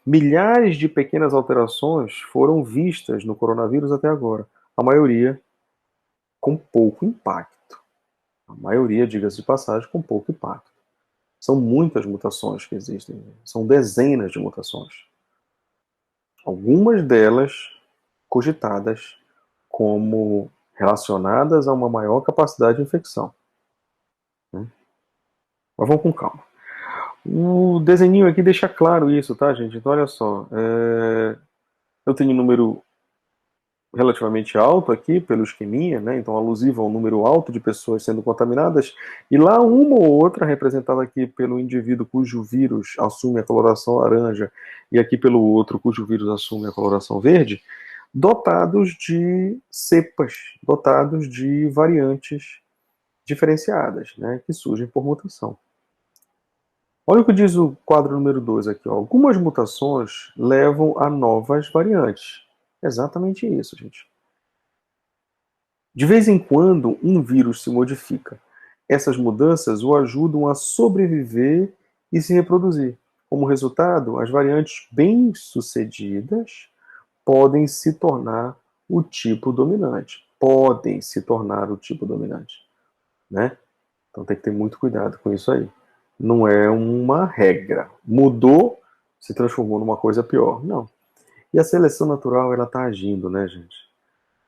[SPEAKER 1] Milhares de pequenas alterações foram vistas no coronavírus até agora. A maioria com pouco impacto. A maioria, diga-se de passagem, com pouco impacto. São muitas mutações que existem. São dezenas de mutações. Algumas delas cogitadas como relacionadas a uma maior capacidade de infecção. Né? Mas vamos com calma. O desenho aqui deixa claro isso, tá, gente? Então, olha só. Eu tenho um número relativamente alto aqui, pelo esqueminha, né? Então, alusivo a um número alto de pessoas sendo contaminadas, e lá uma ou outra representada aqui pelo indivíduo cujo vírus assume a coloração laranja, e aqui pelo outro cujo vírus assume a coloração verde, dotados de cepas, dotados de variantes diferenciadas, né, que surgem por mutação. Olha o que diz o quadro número 2 aqui. Ó. Algumas mutações levam a novas variantes. Exatamente isso, gente. De vez em quando, um vírus se modifica. Essas mudanças o ajudam a sobreviver e se reproduzir. Como resultado, as variantes bem-sucedidas podem se tornar o tipo dominante. Podem se tornar o tipo dominante. Né? Então tem que ter muito cuidado com isso aí. Não é uma regra. Mudou, se transformou numa coisa pior. Não. E a seleção natural, ela está agindo, né, gente?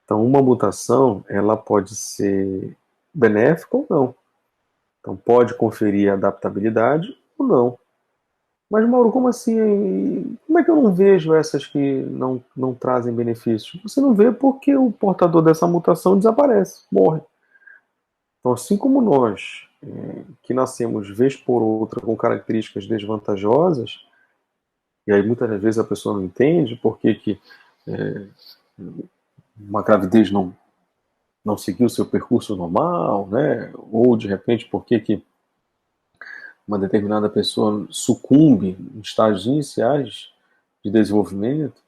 [SPEAKER 1] Então, uma mutação, ela pode ser benéfica ou não. Então, pode conferir adaptabilidade ou não. Mas, Mauro, como assim? Como é que eu não vejo essas que não trazem benefícios? Você não vê porque o portador dessa mutação desaparece, morre. Então, assim como nós, que nascemos vez por outra com características desvantajosas, e aí muitas vezes a pessoa não entende por que uma gravidez não seguiu o seu percurso normal, né? Ou de repente por que uma determinada pessoa sucumbe em estágios iniciais de desenvolvimento,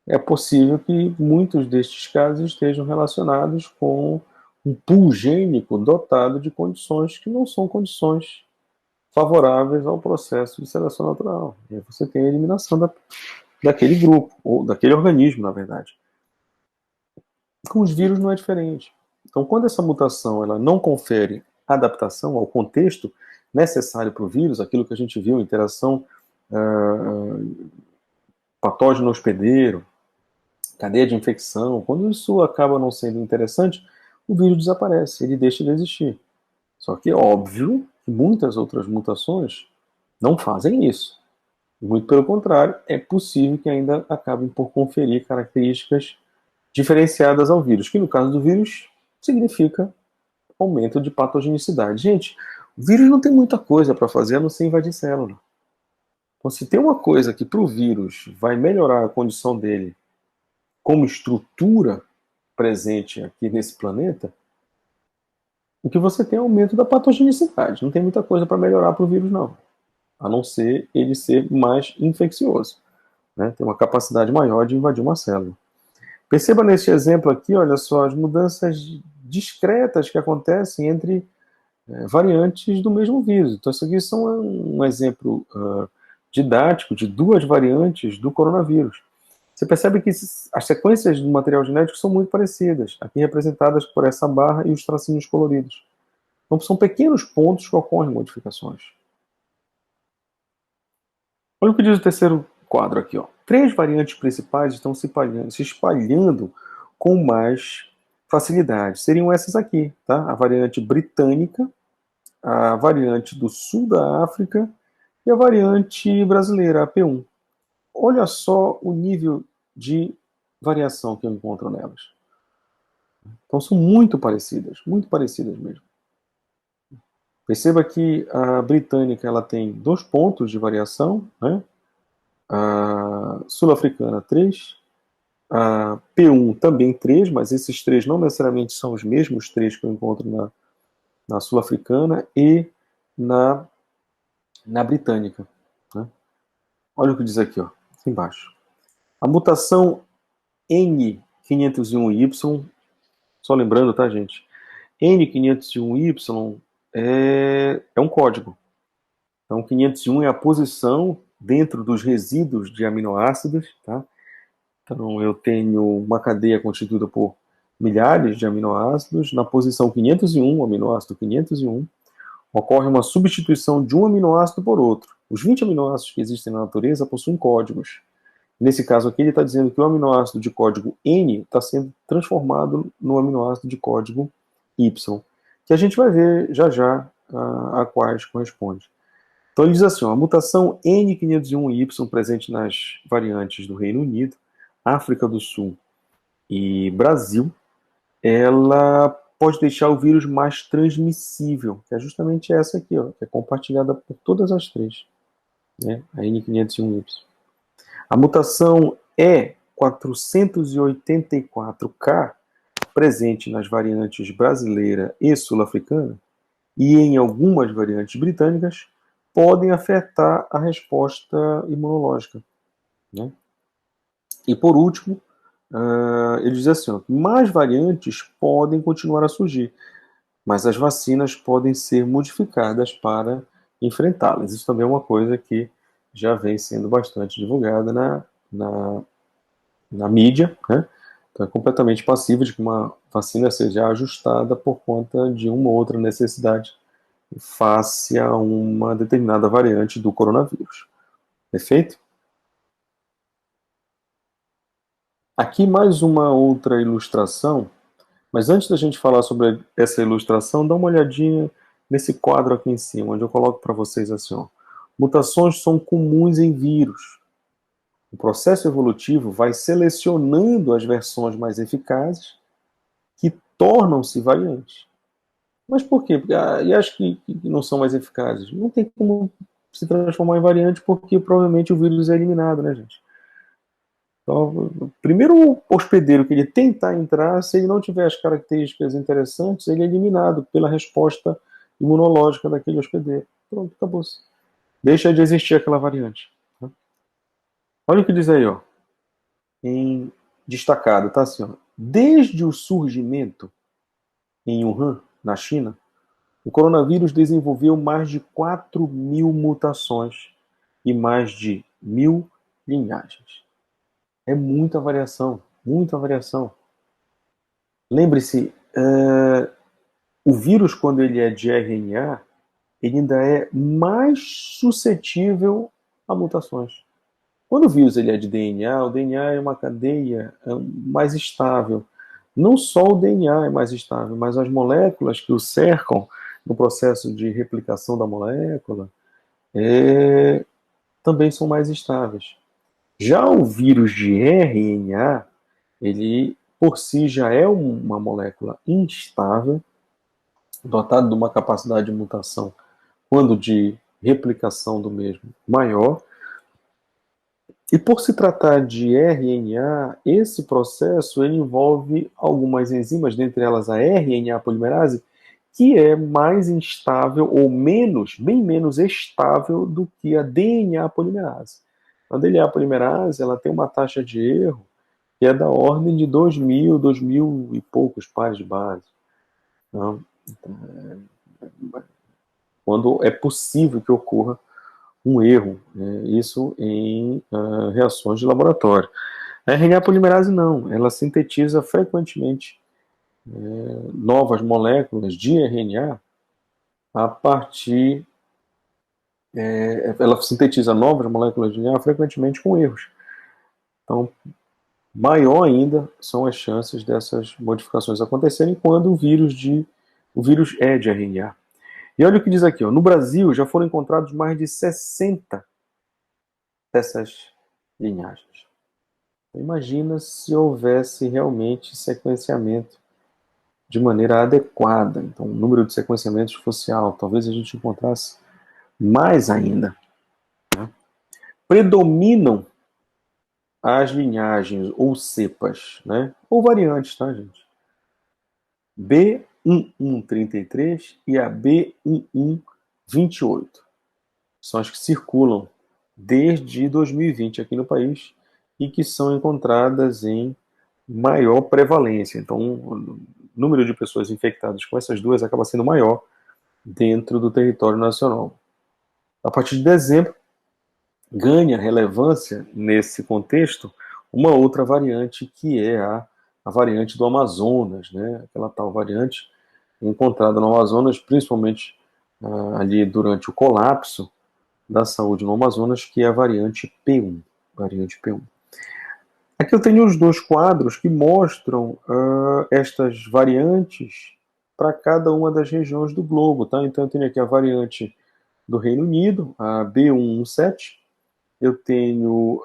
[SPEAKER 1] é possível que muitos destes casos estejam relacionados com um pool gênico dotado de condições que não são condições favoráveis ao processo de seleção natural. E aí você tem a eliminação daquele grupo, ou daquele organismo, na verdade. Com os vírus não é diferente. Então, quando essa mutação ela não confere adaptação ao contexto necessário para o vírus, aquilo que a gente viu, interação patógeno hospedeiro, cadeia de infecção, quando isso acaba não sendo interessante, o vírus desaparece, ele deixa de existir. Só que é óbvio que muitas outras mutações não fazem isso. Muito pelo contrário, é possível que ainda acabem por conferir características diferenciadas ao vírus, que no caso do vírus significa aumento de patogenicidade. Gente, o vírus não tem muita coisa para fazer a não ser invadir célula. Então, se tem uma coisa que para o vírus vai melhorar a condição dele como estrutura presente aqui nesse planeta, o que você tem é aumento da patogenicidade. Não tem muita coisa para melhorar para o vírus, não. A não ser ele ser mais infeccioso. Né? Tem uma capacidade maior de invadir uma célula. Perceba neste exemplo aqui, olha só, as mudanças discretas que acontecem entre variantes do mesmo vírus. Então, isso aqui são um exemplo didático de duas variantes do coronavírus. Você percebe que as sequências do material genético são muito parecidas, aqui representadas por essa barra e os tracinhos coloridos. Então, são pequenos pontos que ocorrem modificações. Olha o que diz o terceiro quadro aqui. Ó. 3 variantes principais estão se espalhando com mais facilidade. Seriam essas aqui, tá? A variante britânica, a variante do sul da África e a variante brasileira, a P1. Olha só o nível de variação que eu encontro nelas. Então são muito parecidas mesmo. Perceba que a britânica ela tem 2 pontos de variação, né? A sul-africana 3, a P1 também 3, mas esses 3 não necessariamente são os mesmos 3 que eu encontro na sul-africana e na britânica. Né? Olha o que diz aqui, ó, aqui embaixo. A mutação N501Y, só lembrando, tá, gente? N501Y é um código. Então, 501 é a posição dentro dos resíduos de aminoácidos, tá? Então, eu tenho uma cadeia constituída por milhares de aminoácidos. Na posição 501, o aminoácido 501, ocorre uma substituição de um aminoácido por outro. Os 20 aminoácidos que existem na natureza possuem códigos. Nesse caso aqui, ele está dizendo que o aminoácido de código N está sendo transformado no aminoácido de código Y, que a gente vai ver já já a quais corresponde. Então ele diz assim, ó, a mutação N501Y presente nas variantes do Reino Unido, África do Sul e Brasil, ela pode deixar o vírus mais transmissível, que é justamente essa aqui, ó, que é compartilhada por todas as 3, né, a N501Y. A mutação E484K, presente nas variantes brasileira e sul-africana, e em algumas variantes britânicas, podem afetar a resposta imunológica. Né? E por último, ele diz assim, ó, mais variantes podem continuar a surgir, mas as vacinas podem ser modificadas para enfrentá-las. Isso também é uma coisa que já vem sendo bastante divulgada na mídia, né? Então é completamente passível de que uma vacina seja ajustada por conta de uma ou outra necessidade face a uma determinada variante do coronavírus. Perfeito? Aqui mais uma outra ilustração, mas antes da gente falar sobre essa ilustração, dá uma olhadinha nesse quadro aqui em cima, onde eu coloco para vocês assim, ó, mutações são comuns em vírus. O processo evolutivo vai selecionando as versões mais eficazes que tornam-se variantes. Mas por quê? E acho que não são mais eficazes. Não tem como se transformar em variante porque provavelmente o vírus é eliminado, né, gente? Então, primeiro o hospedeiro que ele tentar entrar, se ele não tiver as características interessantes, ele é eliminado pela resposta imunológica daquele hospedeiro. Pronto, acabou-se. Deixa de existir aquela variante. Tá? Olha o que diz aí, ó, em destacado, tá assim, ó. Desde o surgimento em Wuhan, na China, o coronavírus desenvolveu mais de 4.000 mutações e mais de 1.000 linhagens. É muita variação, muita variação. Lembre-se, o vírus, quando ele é de RNA, ele ainda é mais suscetível a mutações. Quando o vírus ele é de DNA, o DNA é uma cadeia mais estável. Não só o DNA é mais estável, mas as moléculas que o cercam no processo de replicação da molécula também são mais estáveis. Já o vírus de RNA, ele por si já é uma molécula instável, dotada de uma capacidade de mutação, quando de replicação do mesmo, maior. E por se tratar de RNA, esse processo ele envolve algumas enzimas, dentre elas a RNA polimerase, que é mais instável ou menos, bem menos estável do que a DNA polimerase. A DNA polimerase ela tem uma taxa de erro que é da ordem de 2.000 e poucos pares de base. Não? Quando é possível que ocorra um erro, né? Isso em reações de laboratório. A RNA polimerase não, ela sintetiza frequentemente novas moléculas de RNA a partir, ela sintetiza novas moléculas de RNA frequentemente com erros. Então, maior ainda são as chances dessas modificações acontecerem quando o vírus é de RNA. E olha o que diz aqui, ó, no Brasil já foram encontrados mais de 60 dessas linhagens. Imagina se houvesse realmente sequenciamento de maneira adequada. Então, o número de sequenciamentos fosse alto. Talvez a gente encontrasse mais ainda. Né? Predominam as linhagens ou cepas, né? Ou variantes, tá, gente? B1133 e a B1128. São as que circulam desde 2020 aqui no país e que são encontradas em maior prevalência. Então, o número de pessoas infectadas com essas duas acaba sendo maior dentro do território nacional. A partir de dezembro, ganha relevância nesse contexto uma outra variante que é a variante do Amazonas, né? Aquela tal variante encontrada no Amazonas, principalmente ali durante o colapso da saúde no Amazonas, que é a variante P1. Variante P1. Aqui eu tenho os dois quadros que mostram estas variantes para cada uma das regiões do globo, tá? Então eu tenho aqui a variante do Reino Unido, a B117. Eu tenho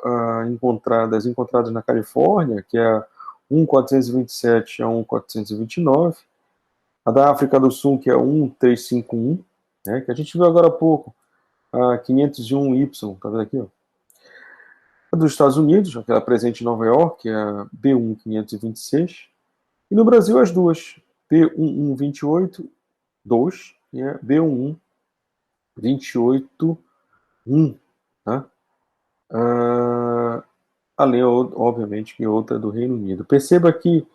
[SPEAKER 1] encontradas na Califórnia, que é a 1.427 a 1.429. A da África do Sul, que é a 1.351, né? Que a gente viu agora há pouco, a 501Y, tá vendo aqui, ó? A dos Estados Unidos, aquela presente em Nova York, que é a B1.526. E no Brasil as duas, B1128 2 e a B1128 1, tá? Além, obviamente, que outra do Reino Unido. Perceba que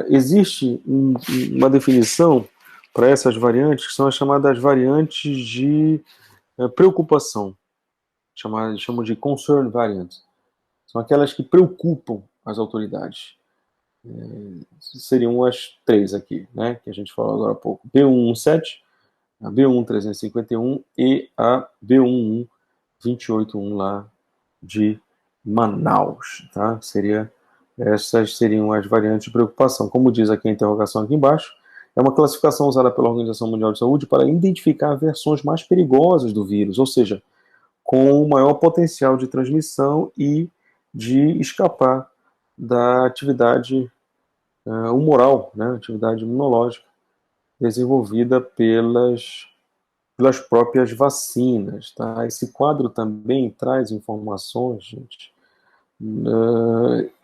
[SPEAKER 1] existe uma definição para essas variantes, que são as chamadas variantes de preocupação, chamam de concern variants. São aquelas que preocupam as autoridades. Seriam as três aqui, né, que a gente falou agora há pouco. B117, a B1351 e a B11281 lá de Manaus, tá? Essas seriam as variantes de preocupação. Como diz aqui a interrogação aqui embaixo, é uma classificação usada pela Organização Mundial de Saúde para identificar versões mais perigosas do vírus, ou seja, com maior potencial de transmissão e de escapar da atividade humoral, né, atividade imunológica desenvolvida pelas próprias vacinas. Tá? Esse quadro também traz informações, gente,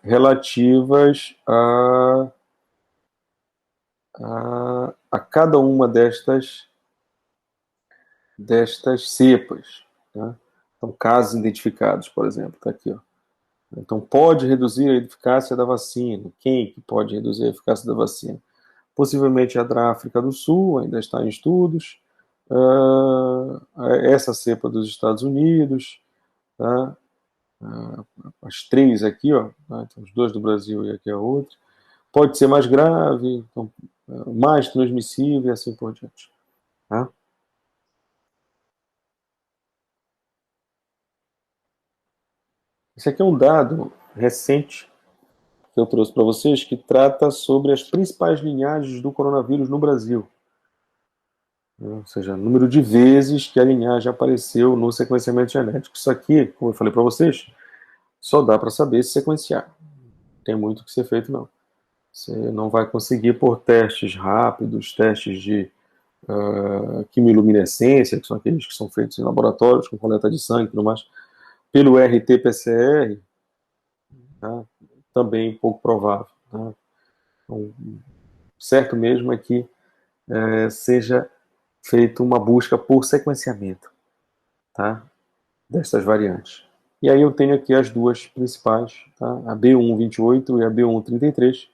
[SPEAKER 1] relativas a cada uma destas cepas. Tá? Então, casos identificados, por exemplo, está aqui. Ó. Então, pode reduzir a eficácia da vacina. Quem que pode reduzir a eficácia da vacina? Possivelmente a da África do Sul, ainda está em estudos. Essa cepa dos Estados Unidos, tá? as três aqui, ó, tá? Então, os dois do Brasil e aqui a outra. Pode ser mais grave, então, mais transmissível e assim por diante. Tá? Esse aqui é um dado recente que eu trouxe para vocês que trata sobre as principais linhagens do coronavírus no Brasil. Ou seja, número de vezes que a linhagem apareceu no sequenciamento genético. Isso aqui, como eu falei para vocês, só dá para saber se sequenciar. Não tem muito o que ser feito, não. Você não vai conseguir por testes rápidos, testes de quimiluminescência, que são aqueles que são feitos em laboratórios, com coleta de sangue e tudo mais, pelo RT-PCR, tá? Também pouco provável. Tá? Então, certo mesmo é que seja feita uma busca por sequenciamento, tá? Destas variantes. E aí eu tenho aqui as duas principais, tá? A B128 e a B133,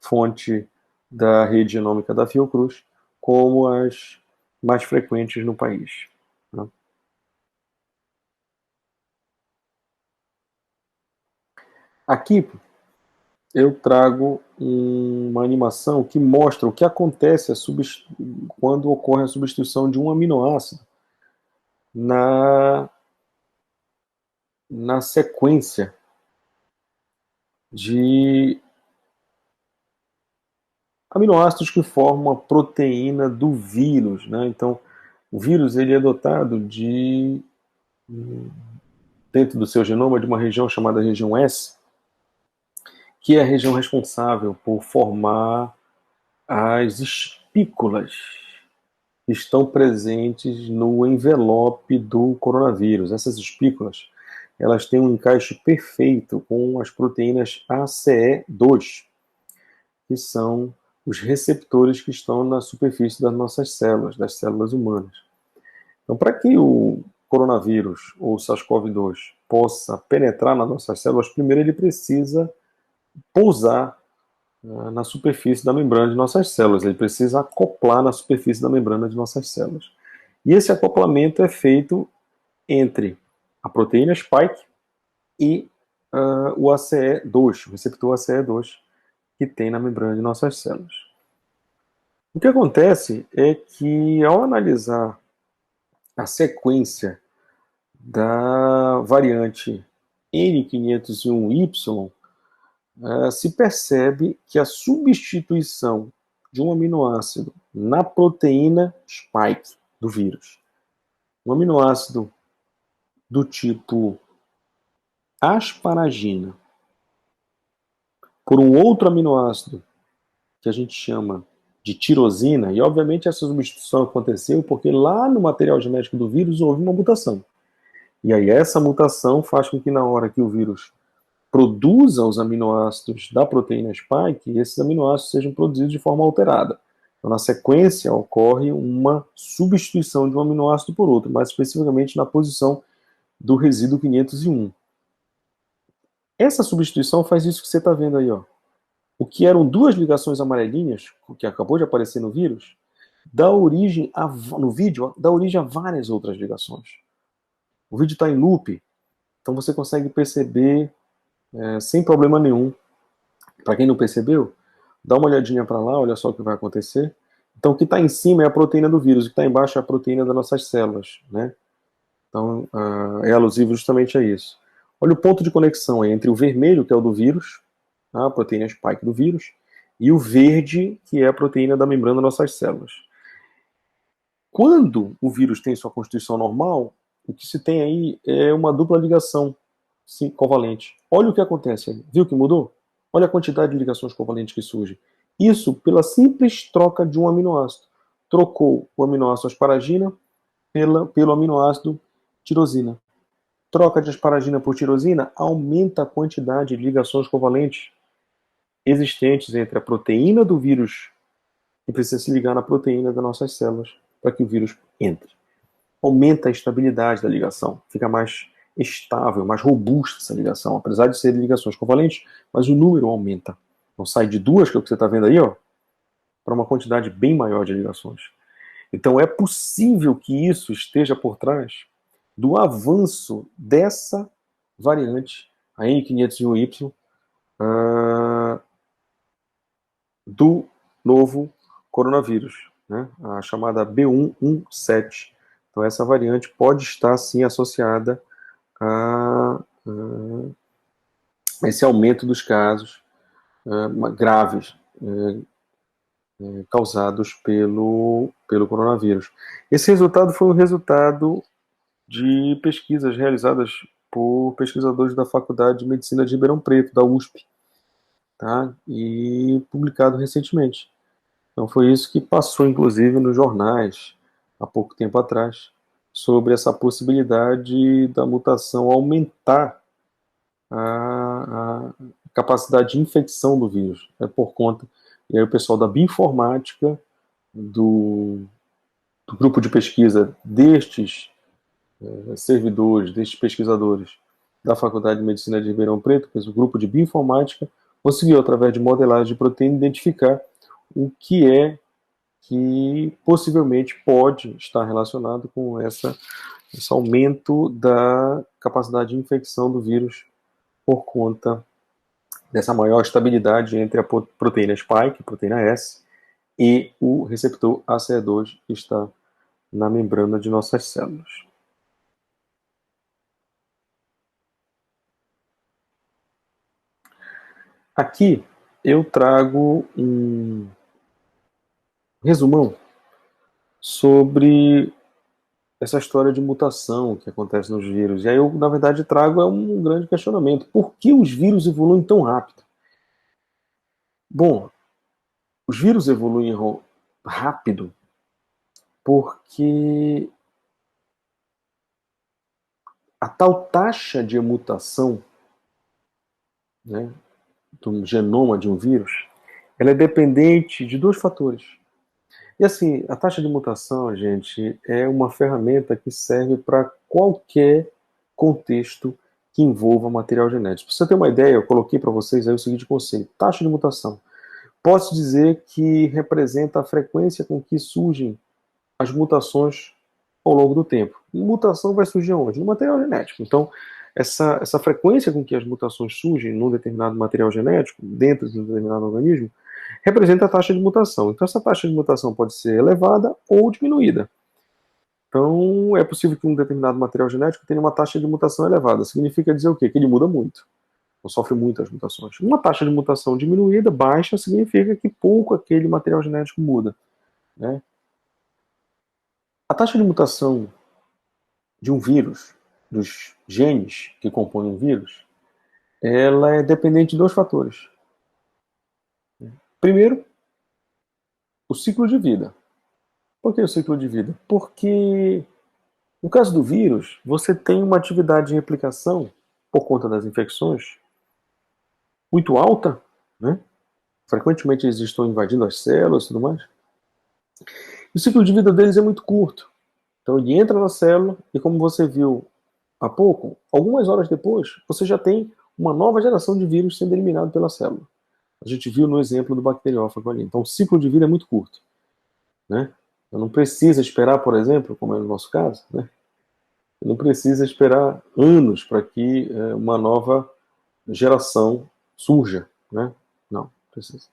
[SPEAKER 1] fonte da rede genômica da Fiocruz, como as mais frequentes no país. Tá? Aqui eu trago uma animação que mostra o que acontece quando ocorre a substituição de um aminoácido na, na sequência de aminoácidos que formam a proteína do vírus, né? Então, o vírus ele é dotado dentro do seu genoma, de uma região chamada região S, que é a região responsável por formar as espículas que estão presentes no envelope do coronavírus. Essas espículas, elas têm um encaixe perfeito com as proteínas ACE2, que são os receptores que estão na superfície das nossas células, das células humanas. Então, para que o coronavírus ou o SARS-CoV-2 possa penetrar nas nossas células, primeiro ele precisa pousar na superfície da membrana de nossas células, ele precisa acoplar na superfície da membrana de nossas células. E esse acoplamento é feito entre a proteína spike e o ACE2, o receptor ACE2, que tem na membrana de nossas células. O que acontece é que, ao analisar a sequência da variante N501Y, se percebe que a substituição de um aminoácido na proteína spike do vírus, um aminoácido do tipo asparagina, por um outro aminoácido que a gente chama de tirosina, e obviamente essa substituição aconteceu porque lá no material genético do vírus houve uma mutação. E aí essa mutação faz com que na hora que o vírus produza os aminoácidos da proteína spike, esses aminoácidos sejam produzidos de forma alterada. Então, na sequência, ocorre uma substituição de um aminoácido por outro, mais especificamente na posição do resíduo 501. Essa substituição faz isso que você está vendo aí, ó. O que eram duas ligações amarelinhas, que acabou de aparecer no vírus, dá origem no vídeo, dá origem a várias outras ligações. O vídeo está em loop, então você consegue perceber sem problema nenhum. Para quem não percebeu, dá uma olhadinha para lá, olha só o que vai acontecer. Então, o que está em cima é a proteína do vírus, o que está embaixo é a proteína das nossas células, né? Então, é alusivo justamente a isso. Olha o ponto de conexão entre o vermelho, que é o do vírus, a proteína spike do vírus, e o verde, que é a proteína da membrana das nossas células. Quando o vírus tem sua constituição normal, o que se tem aí é uma dupla ligação covalente. Olha o que acontece aí. Viu que mudou? Olha a quantidade de ligações covalentes que surge. Isso pela simples troca de um aminoácido. Trocou o aminoácido asparagina pelo aminoácido tirosina. Troca de asparagina por tirosina aumenta a quantidade de ligações covalentes existentes entre a proteína do vírus que precisa se ligar na proteína das nossas células para que o vírus entre. Aumenta a estabilidade da ligação, fica mais estável, mais robusta essa ligação, apesar de serem ligações covalentes, mas o número aumenta. Então sai de duas, que é o que você está vendo aí, ó, para uma quantidade bem maior de ligações. Então é possível que isso esteja por trás do avanço dessa variante, a N501Y, do novo coronavírus, né? A chamada B117. Então, essa variante pode estar, sim, associada a esse aumento dos casos graves causados pelo coronavírus. Esse resultado foi um resultado de pesquisas realizadas por pesquisadores da Faculdade de Medicina de Ribeirão Preto, da USP, tá? E publicado recentemente. Então foi isso que passou, inclusive, nos jornais, há pouco tempo atrás, sobre essa possibilidade da mutação aumentar a capacidade de infecção do vírus, por conta. E aí o pessoal da bioinformática, do grupo de pesquisa destes servidores, destes pesquisadores da Faculdade de Medicina de Ribeirão Preto, que é o grupo de bioinformática, conseguiu, através de modelagem de proteína, identificar o que possivelmente pode estar relacionado com esse aumento da capacidade de infecção do vírus por conta dessa maior estabilidade entre a proteína spike, proteína S, e o receptor ACE2 que está na membrana de nossas células. Aqui eu trago um resumão sobre essa história de mutação que acontece nos vírus. E aí eu, na verdade, trago um grande questionamento. Por que os vírus evoluem tão rápido? Bom, os vírus evoluem rápido porque a tal taxa de mutação, né, do genoma de um vírus, ela é dependente de dois fatores. E assim, a taxa de mutação, gente, é uma ferramenta que serve para qualquer contexto que envolva material genético. Para você ter uma ideia, eu coloquei para vocês aí o seguinte conceito: taxa de mutação. Posso dizer que representa a frequência com que surgem as mutações ao longo do tempo. E mutação vai surgir onde? No material genético. Então, essa frequência com que as mutações surgem num determinado material genético, dentro de um determinado organismo, representa a taxa de mutação. Então, essa taxa de mutação pode ser elevada ou diminuída. Então, é possível que um determinado material genético tenha uma taxa de mutação elevada. Significa dizer o quê? Que ele muda muito, ou sofre muitas mutações. Uma taxa de mutação diminuída, baixa, significa que pouco aquele material genético muda, né? A taxa de mutação de um vírus, dos genes que compõem um vírus, ela é dependente de dois fatores. Primeiro, o ciclo de vida. Por que o ciclo de vida? Porque, no caso do vírus, você tem uma atividade de replicação, por conta das infecções, muito alta, né? Frequentemente eles estão invadindo as células e tudo mais. E o ciclo de vida deles é muito curto. Então ele entra na célula e, como você viu há pouco, algumas horas depois, você já tem uma nova geração de vírus sendo eliminado pela célula. A gente viu no exemplo do bacteriófago ali. Então o ciclo de vida é muito curto, né? Não precisa esperar, por exemplo, como é no nosso caso, né? Não precisa esperar anos para que uma nova geração surja, né? Não precisa.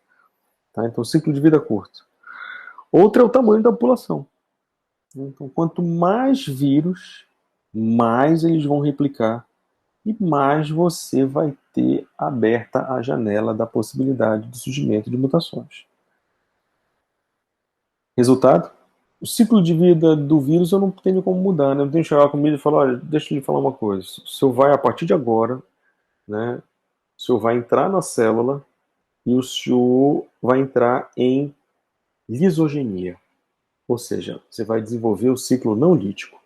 [SPEAKER 1] Tá? Então, ciclo de vida curto. Outra é o tamanho da população. Então, quanto mais vírus, mais eles vão replicar e mais você vai ter aberta a janela da possibilidade de surgimento de mutações. Resultado? O ciclo de vida do vírus eu não tenho como mudar, né? Eu não tenho que chegar comigo e falar: olha, deixa eu lhe falar uma coisa. O senhor vai, a partir de agora, né, o senhor vai entrar na célula e o senhor vai entrar em lisogenia. Ou seja, você vai desenvolver o ciclo não lítico.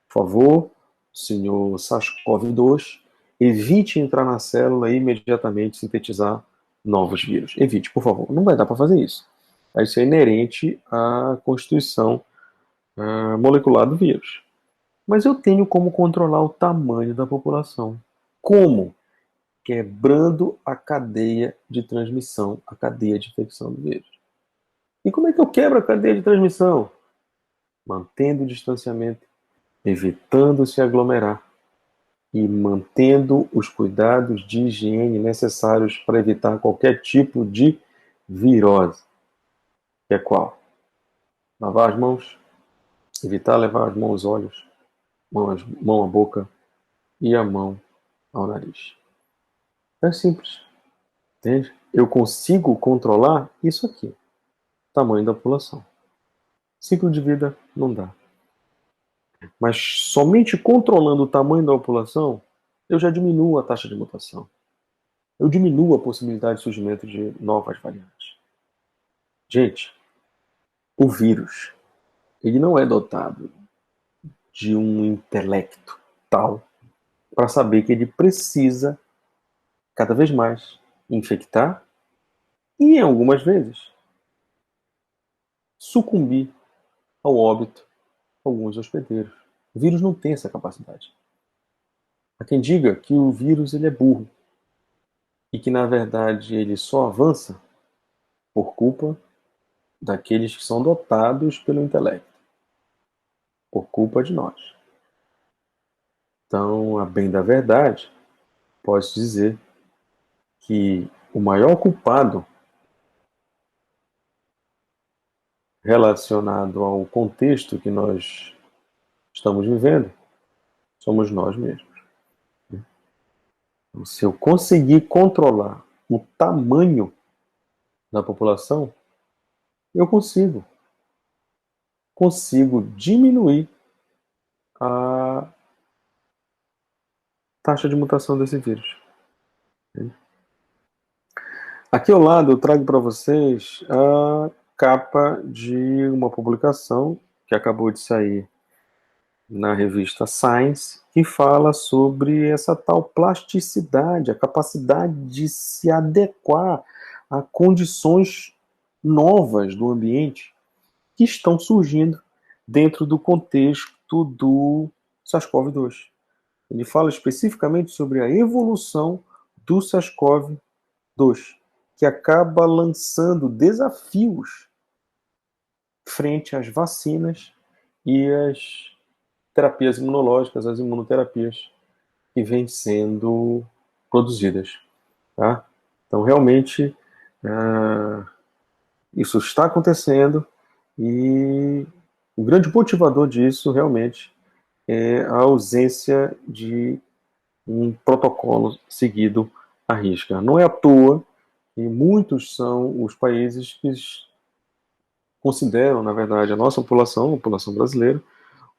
[SPEAKER 1] Por favor, senhor SARS-CoV-2, evite entrar na célula e imediatamente sintetizar novos vírus. Evite, por favor. Não vai dar para fazer isso. Isso é inerente à constituição molecular do vírus. Mas eu tenho como controlar o tamanho da população. Como? Quebrando a cadeia de transmissão, a cadeia de infecção do vírus. E como é que eu quebro a cadeia de transmissão? Mantendo o distanciamento, evitando se aglomerar, e mantendo os cuidados de higiene necessários para evitar qualquer tipo de virose. Que é qual? Lavar as mãos, evitar levar as mãos aos olhos, mão à boca e a mão ao nariz. É simples, entende? Eu consigo controlar isso aqui, tamanho da população. Ciclo de vida não dá. Mas somente controlando o tamanho da população, eu já diminuo a taxa de mutação. Eu diminuo a possibilidade de surgimento de novas variantes. Gente, o vírus, ele não é dotado de um intelecto tal para saber que ele precisa, cada vez mais, infectar e, em algumas vezes, sucumbir ao óbito alguns hospedeiros. O vírus não tem essa capacidade. Há quem diga que o vírus ele é burro e que, na verdade, ele só avança por culpa daqueles que são dotados pelo intelecto, por culpa de nós. Então, a bem da verdade, pode-se dizer que o maior culpado relacionado ao contexto que nós estamos vivendo somos nós mesmos. Então, se eu conseguir controlar o tamanho da população, eu consigo diminuir a taxa de mutação desse vírus. Aqui ao lado eu trago para vocês a capa de uma publicação que acabou de sair na revista Science, que fala sobre essa tal plasticidade, a capacidade de se adequar a condições novas do ambiente que estão surgindo dentro do contexto do SARS-CoV-2. Ele fala especificamente sobre a evolução do SARS-CoV-2, que acaba lançando desafios frente às vacinas e às terapias imunológicas, as imunoterapias que vêm sendo produzidas. Tá? Então, realmente, isso está acontecendo e o grande motivador disso, realmente, é a ausência de um protocolo seguido à risca. Não é à toa que muitos são os países que consideram, na verdade, a população brasileira,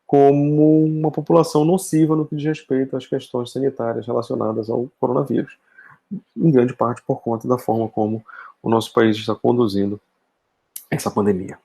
[SPEAKER 1] como uma população nociva no que diz respeito às questões sanitárias relacionadas ao coronavírus, em grande parte por conta da forma como o nosso país está conduzindo essa pandemia.